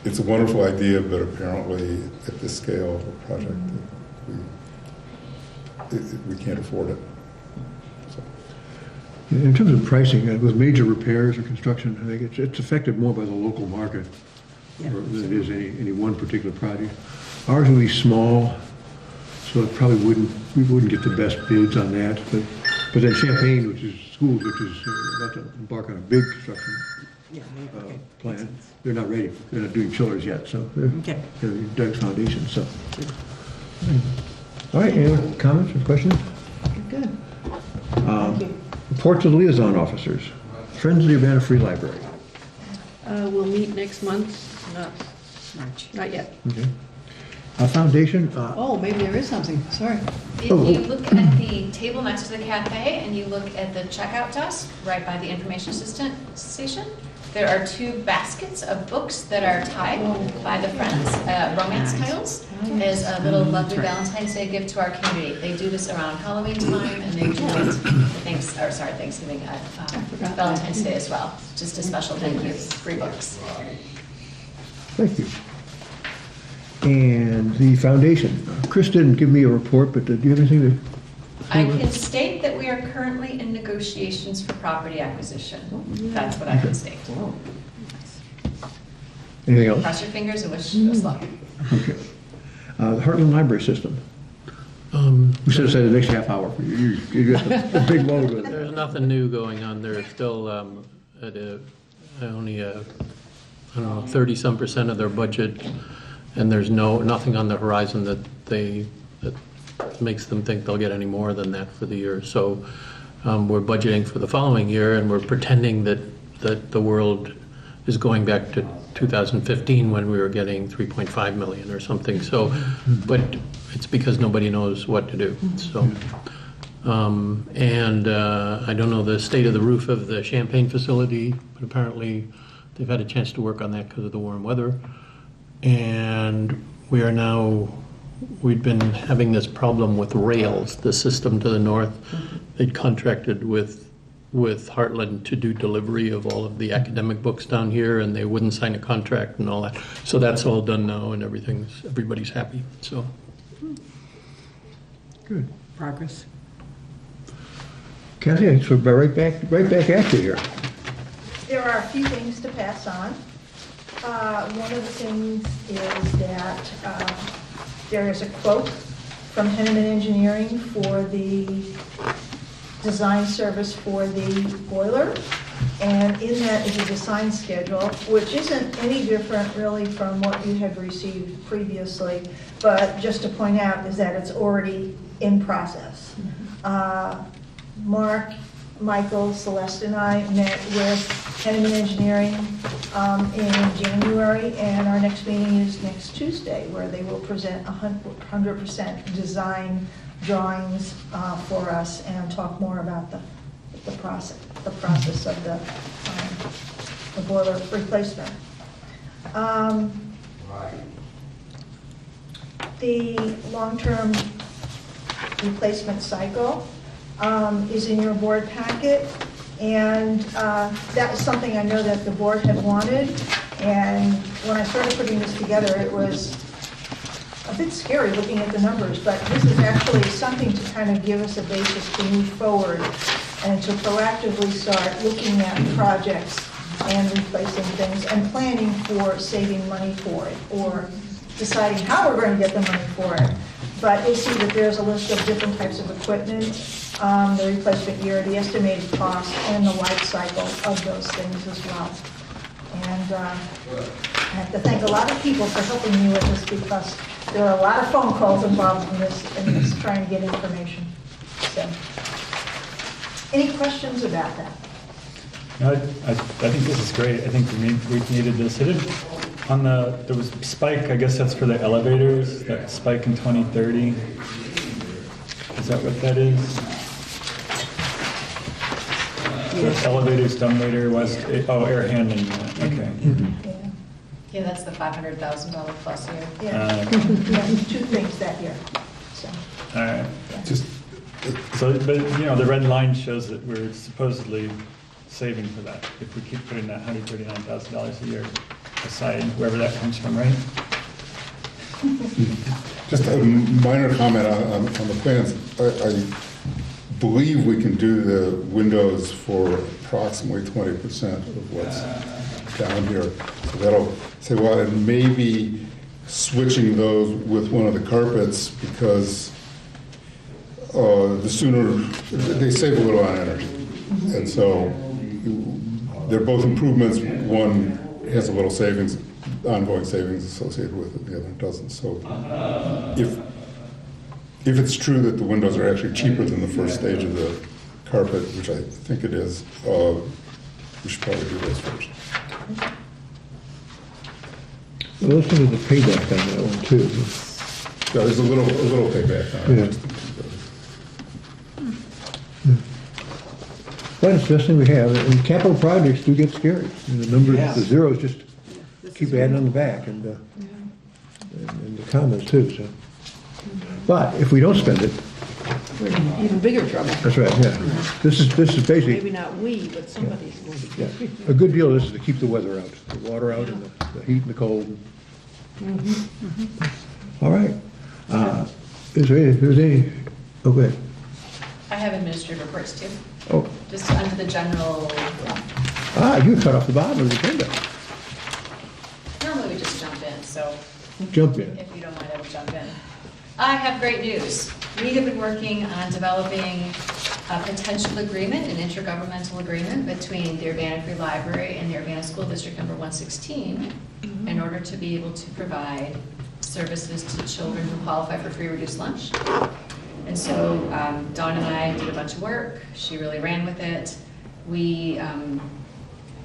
it's a wonderful idea, but apparently at this scale of a project, we can't afford it. So. In terms of pricing, with major repairs or construction, I think it's affected more by the local market than it is any one particular project. Ours will be small, so it probably we wouldn't get the best bids on that. But then Champaign, which is schools, which is about to embark on a big construction plan, they're not ready. They're not doing chillers yet, so they're Doug's foundation. So, all right. Any other comments or questions? Good. Thank you. Reports of the liaison officers. Friends of the Urbana Free Library. We'll meet next month, not yet. Okay. Foundation. Oh, maybe there is something, sorry. If you look at the table next to the cafe and you look at the checkout desk right by the information assistant station, there are 2 baskets of books that are tied by the friends, romance titles, as a little lovely Valentine's Day gift to our community. They do this around Halloween time, and they do it Thanksgiving, Valentine's Day as well. Just a special thank you, free books. Thank you. And the foundation. Chris didn't give me a report, but do you have anything to I can state that we are currently in negotiations for property acquisition. That's what I can state. Anything else? Cross your fingers and wish us luck. Okay. The Heartland Library System. We should have said the next half hour. You got a big load with it. There's nothing new going on. They're still at only, I don't know, 30-some% of their budget, and there's nothing on the horizon that makes them think they'll get any more than that for the year. So we're budgeting for the following year, and we're pretending that the world is going back to 2015 when we were getting 3.5 million or something. So, but it's because nobody knows what to do. So, I don't know the state of the roof of the Champaign facility, but apparently they've had a chance to work on that because of the warm weather. And we'd been having this problem with Rails, the system to the north. They'd contracted with Heartland to do delivery of all of the academic books down here, and they wouldn't sign a contract and all that. So that's all done now, and everybody's happy. So Good. Progress. Kathy, so right back at you here. There are a few things to pass on. One of the things is that there is a quote from Henneman Engineering for the design service for the boiler, and in that is a design schedule, which isn't any different really from what you had received previously, but just to point out is that it's already in process. Mark, Michael, Celeste, and I met with Henneman Engineering in January, and our next meeting is next Tuesday, where they will present 100% design drawings for us and talk more about the process of the boiler replacement. The long-term replacement cycle is in your board packet, and that is something I know that the board had wanted, and when I started putting this together, it was a bit scary looking at the numbers, but this is actually something to kind of give us a basis to move forward and to proactively start looking at projects and replacing things and planning for saving money for it, or deciding how we're going to get the money for it. But you'll see that there's a list of different types of equipment, the replacement year, the estimated cost, and the life cycle of those things as well. And I have to thank a lot of people for helping me with this, because there are a lot of phone calls involved in this, trying to get information. So, any questions about that? No, I think this is great. I think we needed this. there was spike, I guess that's for the elevators, that spike in 2030. Is that what that is? The elevators, dumbwaiter, air handling unit, okay. Yeah, that's the $500,000 plus year. Yeah, yeah, 2 things that year, so. All right. Just, So, but, the red line shows that we're supposedly saving for that, if we keep putting that $139,000 a year aside, wherever that comes from, right? just a minor comment on the plans. I believe we can do the windows for approximately 20% of what's down here. So that'll say, well, and maybe switching those with one of the carpets, because the sooner, they save a little on energy. And so they're both improvements. One has a little savings, ongoing savings associated with it, the other doesn't. So if it's true that the windows are actually cheaper than the first stage of the carpet, which I think it is, we should probably do those first. Well, let's look at the payback on that one too. So there's a little payback on it. But it's the best thing we have, and capital projects do get scary. And the number, the zeros just keep adding on the back, and the comments too, so. But if we don't spend it, We're in even bigger trouble. that's right, yeah. This is Maybe basically, not we, but somebody's going to. yeah, a good deal of this is to keep the weather out, the water out, and the heat and the cold. All right. Is there any, okay. I have administrative reports too, Oh, just under the general, you cut off the bottom of the agenda. normally we just jump in, so Jump in. if you don't mind, I will jump in. I have great news. We have been working on developing a potential agreement, an intergovernmental agreement between the Urbana Free Library and the Urbana School District Number 116 in order to be able to provide services to children who qualify for free reduced lunch. And so Dawn and I did a bunch of work. She really ran with it.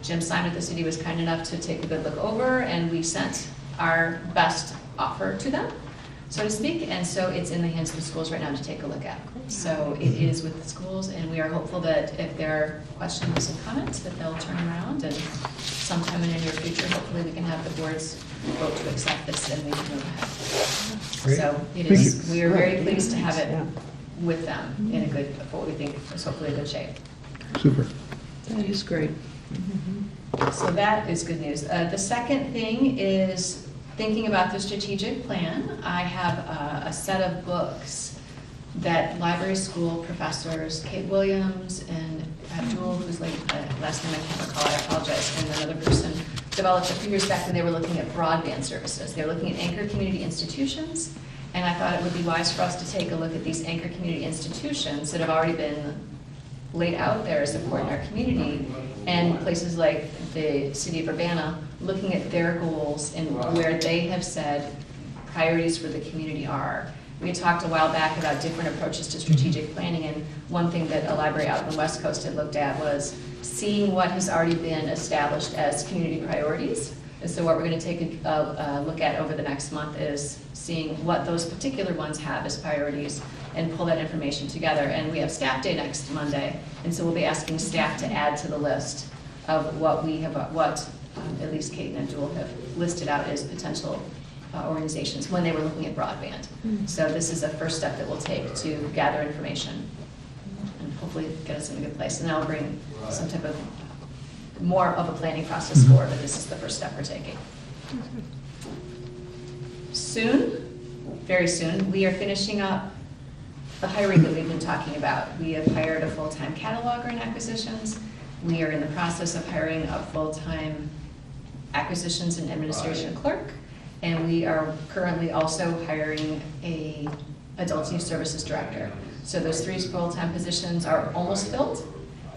Jim Simon at the city was kind enough to take a good look over, and we sent our best offer to them, so to speak. And so it's in the hands of the schools right now to take a look at. So it is with the schools, and we are hopeful that if there are questions and comments, that they'll turn around, and sometime in the near future, hopefully we can have the boards vote to accept this and we can move ahead. Great. So it Thank is, you. we are very pleased to have it Yeah. with them in a good, what we think is hopefully a good shape. Super. That is great. So that is good news. The second thing is thinking about the strategic plan. I have a set of books that library school professors, Kate Williams and Abdul, who's like, last name I can't recall, I apologize, and another person, developed a few years back when they were looking at broadband services. They were looking at anchor community institutions, and I thought it would be wise for us to take a look at these anchor community institutions that have already been laid out there as support in our community, and places like the city of Urbana, looking at their goals and where they have said priorities for the community are. We had talked a while back about different approaches to strategic planning, and one thing that a library out on the West Coast had looked at was seeing what has already been established as community priorities. And so what we're going to take a look at over the next month is seeing what those particular ones have as priorities and pull that information together. And we have staff day next Monday, and so we'll be asking staff to add to the list of what we have, at least Kate and Abdul have listed out as potential organizations when they were looking at broadband. So this is a first step that we'll take to gather information and hopefully get us in a good place. And that'll bring some type of more of a planning process forward, but this is the first step we're taking. Soon, very soon, we are finishing up the hiring that we've been talking about. We have hired a full-time cataloger in acquisitions. We are in the process of hiring a full-time acquisitions and administration clerk. And we are currently also hiring a adult youth services director. So those 3 full-time positions are almost filled.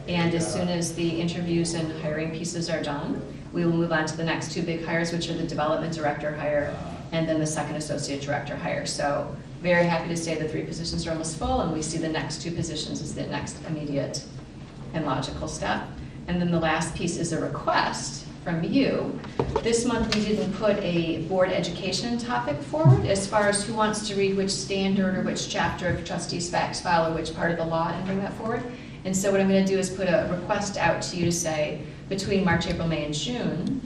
And as soon as the interviews and hiring pieces are done, we will move on to the next 2 big hires, which are the development director hire and then the second associate director hire. So very happy to say the 3 positions are almost full, and we see the next 2 positions as the next immediate and logical step. And then the last piece is a request from you. This month, we didn't put a board education topic forward as far as who wants to read which standard or which chapter of trustees facts file or which part of the law and bring that forward. And so what I'm going to do is put a request out to you to say, between March, April, May, and June,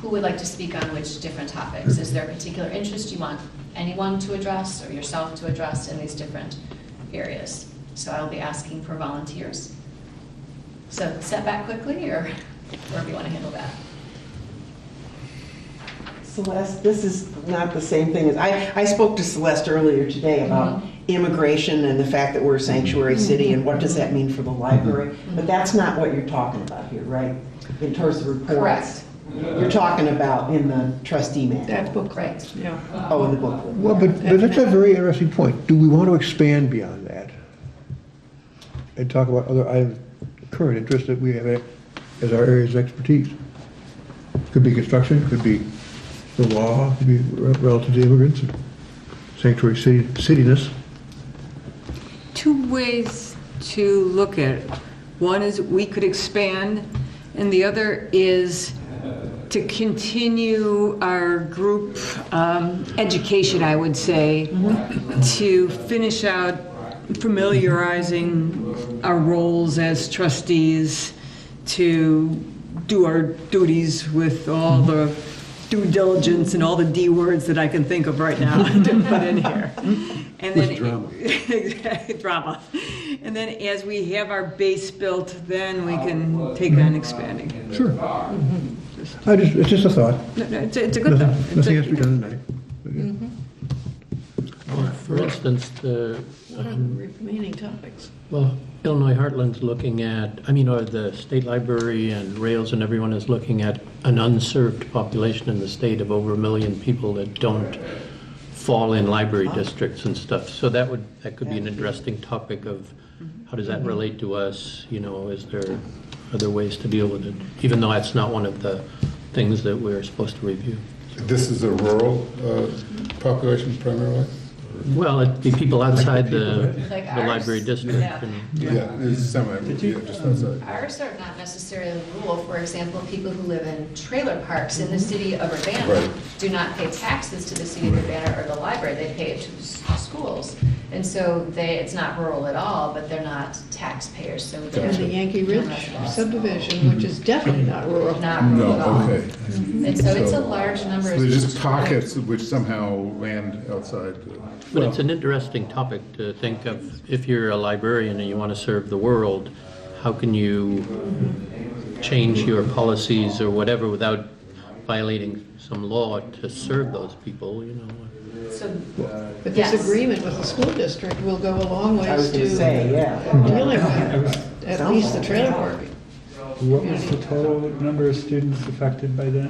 who would like to speak on which different topics? Is there a particular interest you want anyone to address or yourself to address in these different areas? So I'll be asking for volunteers. So set back quickly, or wherever you want to handle that. Celeste, this is not the same thing as, I spoke to Celeste earlier today about immigration and the fact that we're a sanctuary city and what does that mean for the library. But that's not what you're talking about here, right? In terms of reports. Correct. You're talking about in the trustee manual. That book, Right. yeah. Oh, in the booklet. Well, but that's a very interesting point. Do we want to expand beyond that? And talk about other items, current interests that we have as our areas of expertise? Could be construction, could be the law, could be relative to immigrants, and sanctuary cityness. Two ways to look at it. One is we could expand, and the other is to continue our group education, I would say, to finish out familiarizing our roles as trustees, to do our duties with all the due diligence and all the D words that I can think of right now to put in here. And then drama. And then as we have our base built, then we can take it on expanding. Sure. It's just a thought. No, it's a good thought. Nothing has to be done tonight. For instance, What are the remaining topics? well, Illinois Heartland's looking at, or the state library and Rails and everyone is looking at an unserved population in the state of over 1 million people that don't fall in library districts and stuff. So that could be an interesting topic of how does that relate to us? Is there other ways to deal with it? Even though that's not one of the things that we're supposed to review. This is a rural population primarily? Well, it'd be people outside the Like the ours? library district. Yeah. Yeah, it's just outside. Ours are not necessarily rural. For example, people who live in trailer parks in the city of Urbana Right. do not pay taxes to the city of Urbana or the library. They pay it to schools. And so it's not rural at all, but they're not taxpayers, so And they're. the Yankee Ridge subdivision, which is definitely not rural. Not rural at all. No, okay. And so it's a large number So of. there's just pockets which somehow land outside. But it's an interesting topic to think of. If you're a librarian and you want to serve the world, how can you change your policies or whatever without violating some law to serve those people, So, But this Yes. agreement with the school district will go a long I was ways going to say, to yeah. dealing with at least the trailer park. What was the total number of students affected by that?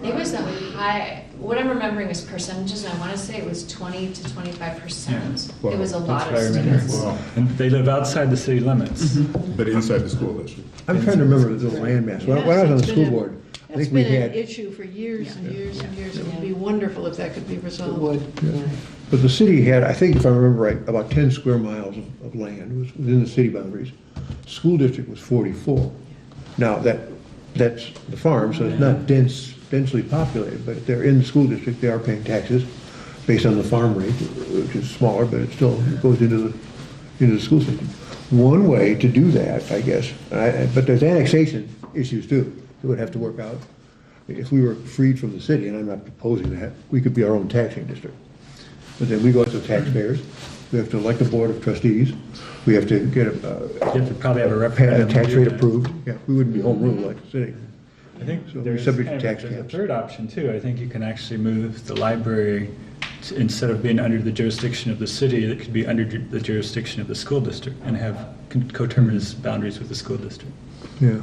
it was a high, what I'm remembering is percentages, and I want to say it was 20 to 25%. Wow. It was a lot That's of what I remember. students. Wow. And they live outside the city limits. But inside the school district. I'm trying to remember the landmass. When I was on the school board, I That's think we been an had, issue for years and years and years. It would be wonderful if that could be resolved. but the city had, I think if I remember right, about 10 square miles of land was within the city boundaries. School district was 44. Now, that's the farm, so it's not densely populated, but they're in the school district, they are paying taxes based on the farm rate, which is smaller, but it still goes into the school system. One way to do that, I guess, but there's annexation issues too, that would have to work out. If we were freed from the city, and I'm not proposing that, we could be our own taxing district. But then we go out to the taxpayers, we have to elect a board of trustees, we have to get You have to probably have a a referendum. tax to do rate that. approved. Yeah, we wouldn't be home rule like the city. I think So we're there's subject to kind tax of a caps. third option too. I think you can actually move the library, instead of being under the jurisdiction of the city, it could be under the jurisdiction of the school district and have coterminous boundaries with the school district. Yeah.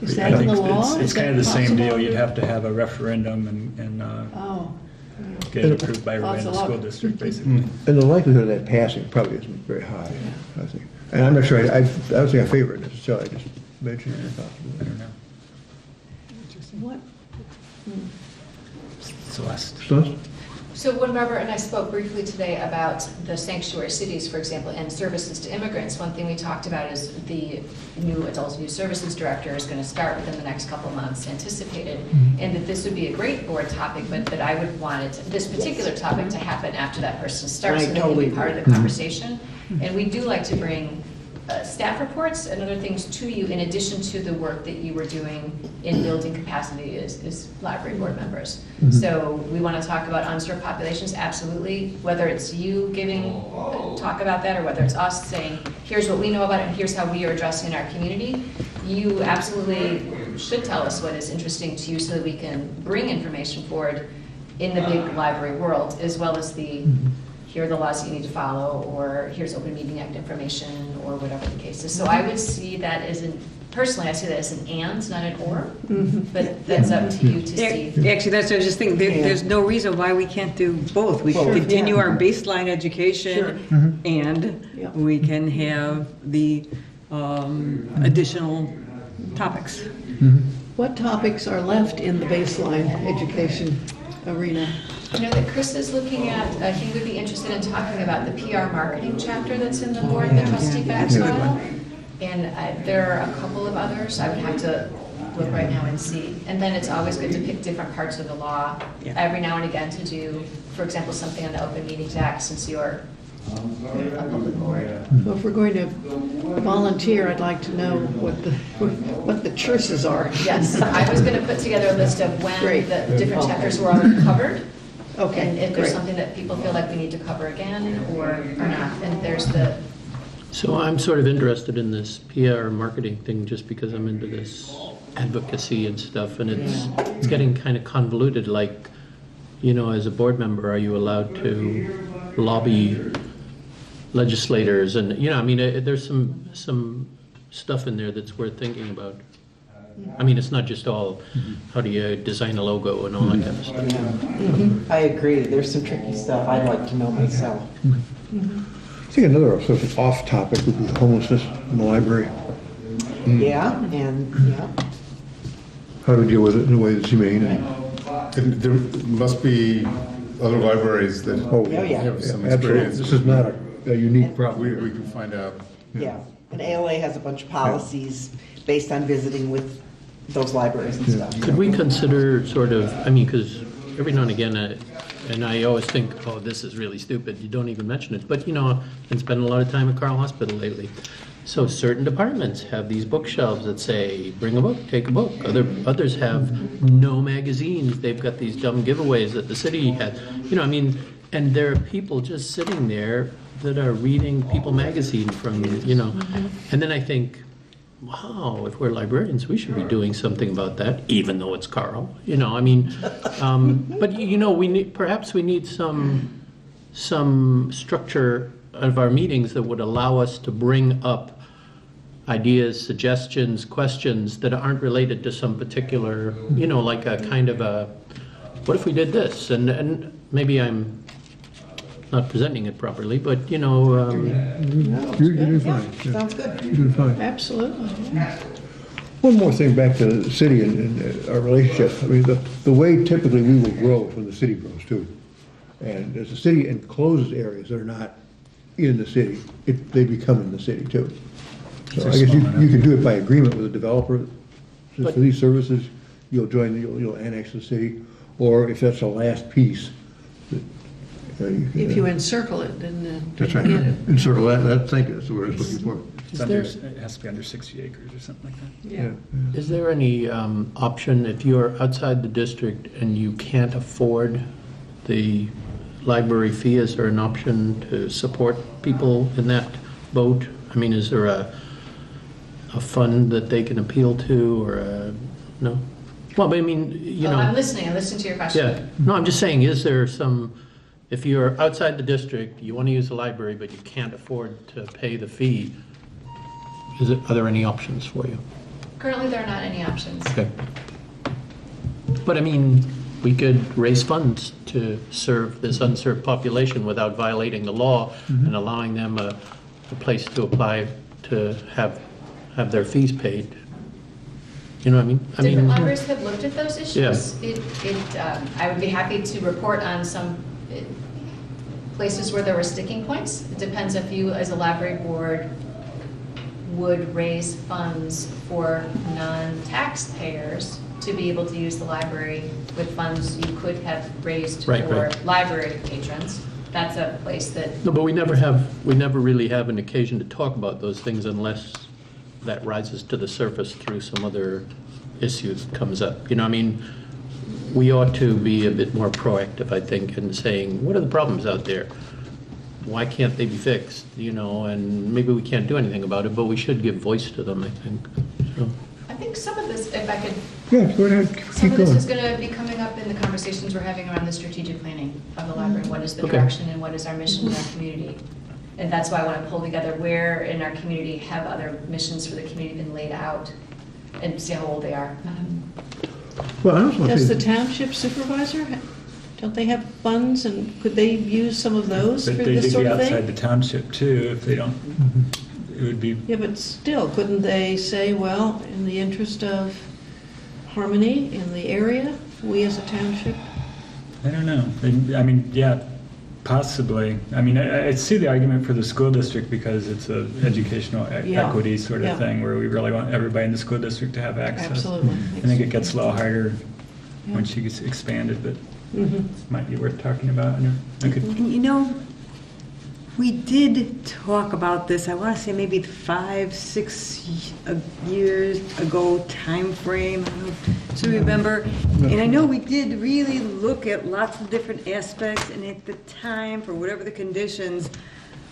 Is I that in think the law? It's Is kind that of the same deal. possible? You'd have to have a referendum and Oh, get it approved by Lots everybody in of the school luck. district, basically. And the likelihood of that passing probably isn't very high, I think. And I'm not sure, I don't think I favor it necessarily, I just mentioned it as a I possibility. don't know. what? Celeste. Celeste? So when Robert and I spoke briefly today about the sanctuary cities, for example, and services to immigrants, one thing we talked about is the new adult youth services director is going to start within the next couple of months, anticipated, and that this would be a great board topic, but that I would want it, this particular topic, to happen after that person starts, I so they can totally be part of the conversation. And we do like to bring staff reports and other things to you in addition to the work that you were doing in building capacity as library board members. So we want to talk about unserved populations, absolutely, whether it's you giving talk about that or whether it's us saying, here's what we know about it and here's how we are addressing our community. You absolutely should tell us what is interesting to you so that we can bring information forward in the big library world, as well as the here are the laws that you need to follow, or here's Open Meeting Act information, or whatever the case is. So I would see that as personally, I see that as an and, not an or, but that's up to you to see. Actually, that's what I was just thinking, there's no reason why we can't do both. We can continue our baseline education, and Yeah. we can have the additional topics. What topics are left in the baseline education arena? I know that Chris is looking at, he would be interested in talking about the PR marketing chapter that's in the board, the trustee facts file. And there are a couple of others. I would have to look right now and see. And then it's always good to pick different parts of the law every now and again to do, for example, something on the Open Meetings Act, since you're a public board. Well, if we're going to volunteer, I'd like to know what the choices are. Yes, I was going to put together a list of when Great. the different chapters were already covered. Okay, And if there's great. something that people feel like we need to cover again or not. And there's the, So I'm sort of interested in this PR marketing thing just because I'm into this advocacy and stuff, and it's getting kind of convoluted. Like, you know, as a board member, are you allowed to lobby legislators? And, you know, I mean, there's some stuff in there that's worth thinking about. I mean, it's not just all, how do you design a logo and all that kind of stuff. Yeah. I agree. There's some tricky stuff I'd like to know myself. I think another sort of off topic would be homelessness in the library. Yeah, and, yeah. How to deal with it in a way that's humane. And there must be other libraries that Oh, yeah. have some Absolutely. experience. This is not a unique problem. We can find out. Yeah, and ALA has a bunch of policies based on visiting with those libraries and stuff. Could we consider sort of, I mean, because every now and again, and I always think, oh, this is really stupid, you don't even mention it, but you know, I've been spending a lot of time at Carl Hospital lately. So certain departments have these bookshelves that say, bring a book, take a book. Others have no magazines. They've got these dumb giveaways that the city had. You know, I mean, and there are people just sitting there that are reading People magazine from, you know. And then I think, wow, if we're librarians, we should be doing something about that, even though it's Carl. You know, I mean, but you know, perhaps we need some structure of our meetings that would allow us to bring up ideas, suggestions, questions that aren't related to some particular, you know, like a kind of a, what if we did this? And maybe I'm not presenting it properly, but you know, You're doing fine. Yeah. Sounds good. You're doing fine. Absolutely. One more thing back to the city and our relationship. I mean, the way typically we will grow is when the city grows too. And as the city encloses areas that are not in the city, they become in the city too. So I guess you can do it by agreement with the developer. So for these services, you'll annex the city, or if that's the last piece. If you encircle it, then That's right. you get it. Encircle that, thank you, that's the word I was looking for. It has to be under 60 acres or something like that. Yeah. is there any option if you're outside the district and you can't afford the library fee, is there an option to support people in that boat? I mean, is there a fund that they can appeal to, or no? Well, but I mean, you know. I'm listening to your question. Yeah, no, I'm just saying, is there some, if you're outside the district, you want to use the library, but you can't afford to pay the fee, are there any options for you? Currently, there are not any options. Okay. But I mean, we could raise funds to serve this unserved population without violating the law and allowing them a place to apply to have their fees paid. You know what I mean? Different libraries have looked at those issues. Yeah. I would be happy to report on some places where there were sticking points. It depends if you, as a library board, would raise funds for non-taxpayers to be able to use the library with funds you could have raised Right, for right. library patrons. That's a place that, No, but we never really have an occasion to talk about those things unless that rises to the surface through some other issue that comes up. You know, I mean, we ought to be a bit more proactive, I think, in saying, what are the problems out there? Why can't they be fixed? You know, and maybe we can't do anything about it, but we should give voice to them, I think. So, I think some of this, if I could, Yeah, go ahead, some keep of this going. is going to be coming up in the conversations we're having around the strategic planning of the library. What is the Okay. direction and what is our mission in our community? And that's why I want to pull together where in our community have other missions for the community been laid out and see how old they are. Well, I also want to Does the say, township supervisor, don't they have funds, and could they use some of those for But they this do sort be of outside thing? the township too, if they don't, it would be, Yeah, but still, couldn't they say, well, in the interest of harmony in the area, we as a township? I don't know. I mean, yeah, possibly. I mean, I see the argument for the school district because it's a educational Yeah, equity sort of yeah. thing where we really want everybody in the school district to have access. Absolutely. I think it gets a little harder Yeah. once you get expanded, but Mhm. might be worth talking about. I could, And you know, we did talk about this, I want to say maybe 5-6 years ago timeframe, I don't know, so remember. And I know we did really look at lots of different aspects, and at the time, for whatever the conditions,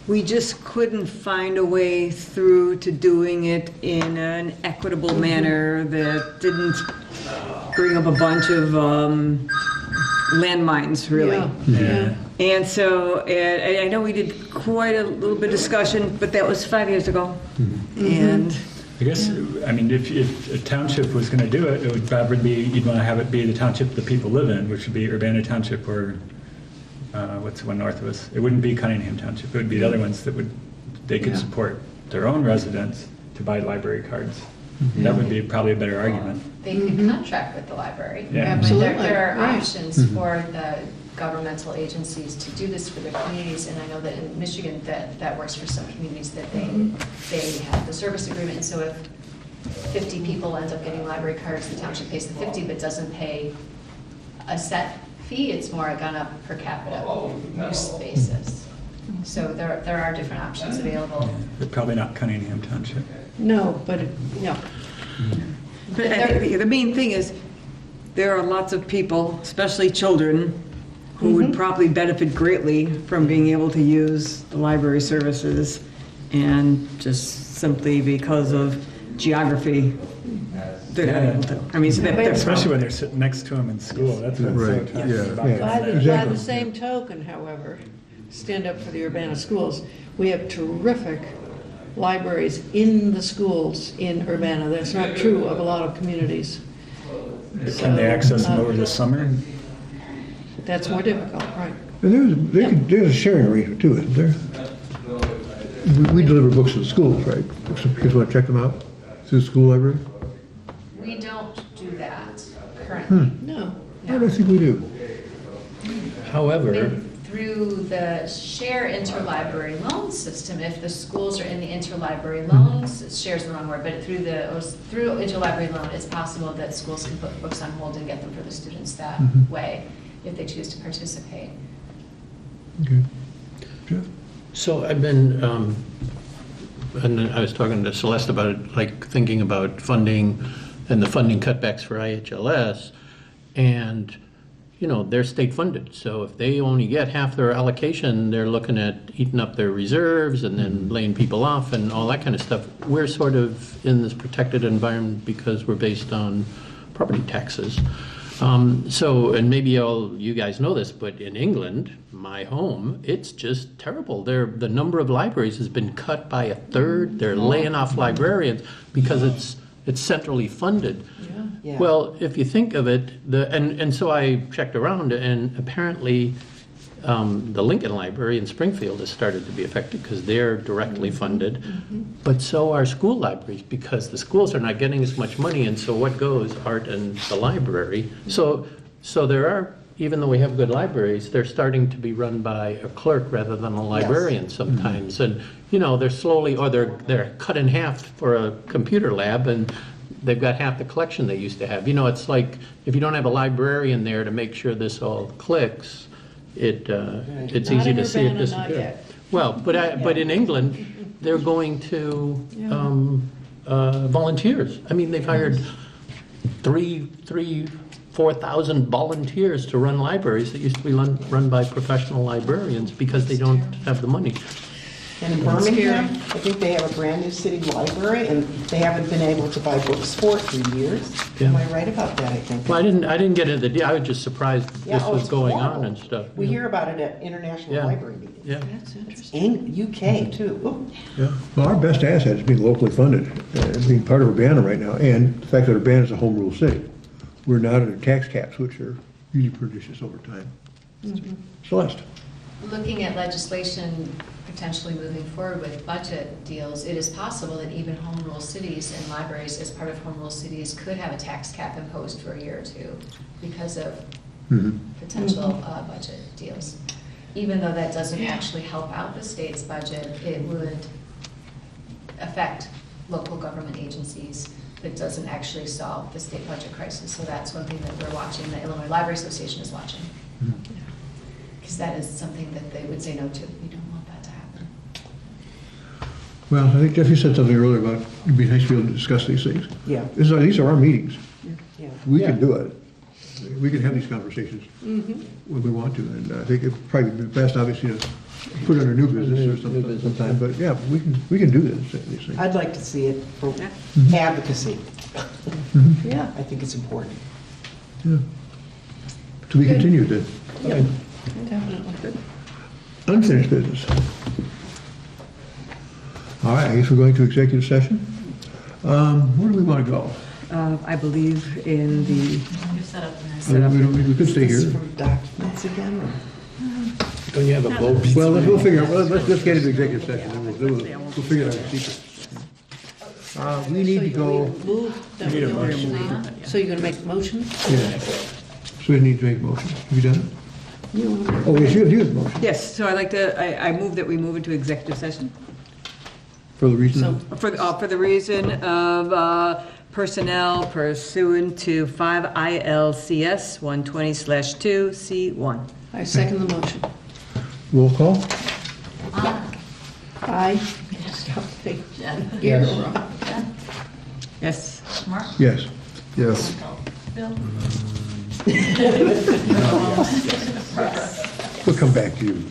we just couldn't find a way through to doing it in an equitable manner that didn't bring up a bunch of landmines, really. Yeah. And so, I know we did quite a little bit of discussion, but that was 5 years ago. And, I guess, I mean, if a township was going to do it, it would probably be, you'd want to have it be the township the people live in, which would be Urbana Township or what's the one north of us? It wouldn't be Cunningham Township. It would be the other ones that they could Yeah. support their own residents to buy library cards. That would be probably a better argument. They could contract with the library. Yeah. I mean, Absolutely, There are right. options for the governmental agencies to do this for their communities, and I know that in Michigan, that works for some communities, that they have the service agreement, and so if 50 people end up getting library cards, the township pays the 50, but doesn't pay a set fee, it's more on a per capita use basis. So there are different options available. But probably not Cunningham Township. No, but, yeah. but I think the main thing is, there are lots of people, especially children, who would probably benefit greatly from being able to use the library services, and just simply because of geography, they're not able to. I mean, so they're Especially when they're sitting next to them in school. That's what's so Right, attractive yeah, about yeah. it. By the Exactly. same token, however, stand up for the Urbana schools, we have terrific libraries in the schools in Urbana. That's not true of a lot of communities. Can they access them over the summer? That's more difficult, right? and there's a sharing arrangement too, isn't there? We deliver books to the schools, right? So kids want to check them out through the school library? We don't do that currently. No. I don't think we do. however, Through the share interlibrary loan system, if the schools are in the interlibrary loans, share's the wrong word, but through interlibrary loan, it's possible that schools can put books on hold and get them for the students that way, if they choose to participate. Okay. Jeff? so I've been, and I was talking to Celeste about it, like thinking about funding and the funding cutbacks for IHLS, and you know, they're state funded, so if they only get half their allocation, they're looking at eating up their reserves and then laying people off and all that kind of stuff. We're sort of in this protected environment because we're based on property taxes. So, and maybe all you guys know this, but in England, my home, it's just terrible. The number of libraries has been cut by a third. They're laying off librarians because it's centrally funded. Yeah. Well, if you think of it, and so I checked around, and apparently the Lincoln Library in Springfield has started to be affected because they're directly funded, but so are school libraries because the schools are not getting as much money, and so what goes? Art and the library. So there are even though we have good libraries, they're starting to be run by a clerk rather than a librarian sometimes. And, you know, they're slowly, or they're cut in half for a computer lab, and they've got half the collection they used to have. You know, it's like, if you don't have a librarian there to make sure this all clicks, it's Not easy in to see it Urbana, not disappear. yet. Well, but in England, they're going to volunteers. I mean, they've hired 4,000 volunteers to run libraries that used to be run by professional librarians because they don't have the money. And in Birmingham, I think they have a brand new city library, and they haven't been able to buy books for it for years. Am I right about that, I think? Well, I didn't get into the, I was just surprised Yeah, this was it's going horrible. on and stuff. We hear about it at international Yeah. library meetings. Yeah. That's interesting. In UK, too. Ooh. Yeah. Well, our best asset is being locally funded, being part of Urbana right now, and the fact that Urbana is a home rule city. We're not under tax caps, which are really pernicious over time. Celeste? Looking at legislation potentially moving forward with budget deals, it is possible that even home rule cities and libraries, as part of home rule cities, could have a tax cap imposed for a year or two because of potential budget deals. Even though that doesn't actually help out the state's budget, it would affect local government agencies. It doesn't actually solve the state budget crisis. So that's one thing that we're watching, the Illinois Library Association is watching. Because that is something that they would say no to. We don't want that to happen. Well, I think Jeffy said something earlier about it'd be nice to be able to discuss these things. Yeah. These are our meetings. Yeah. We can do it. We can have these conversations when we want to, and I think it'd probably be best, obviously, to put it under new business or something sometime, but yeah, we can do these things. I'd like to see it for advocacy. Yeah, I think it's important. Yeah. To be continued then. Yeah. Definitely. Unfinished business. All right, I guess we're going to executive session. Where do we want to go? I believe in the, We could stay Is this here. for documents again, or? Don't you have a vote? Well, we'll figure out, let's get into executive session, and we'll figure it out in secret. We need to go, Need a motion. So you're gonna make a motion? yeah. So we need to make a motion. Have you done it? Oh, yes, you have a motion. yes, so I'd like to, I move that we move into executive session For the reason, for the reason of personnel pursuant to 5 ILCS 120/2C1. I second the motion. roll call? Aye. Stop thinking. Yes. Yes. Yes. Yes. We'll come back to you.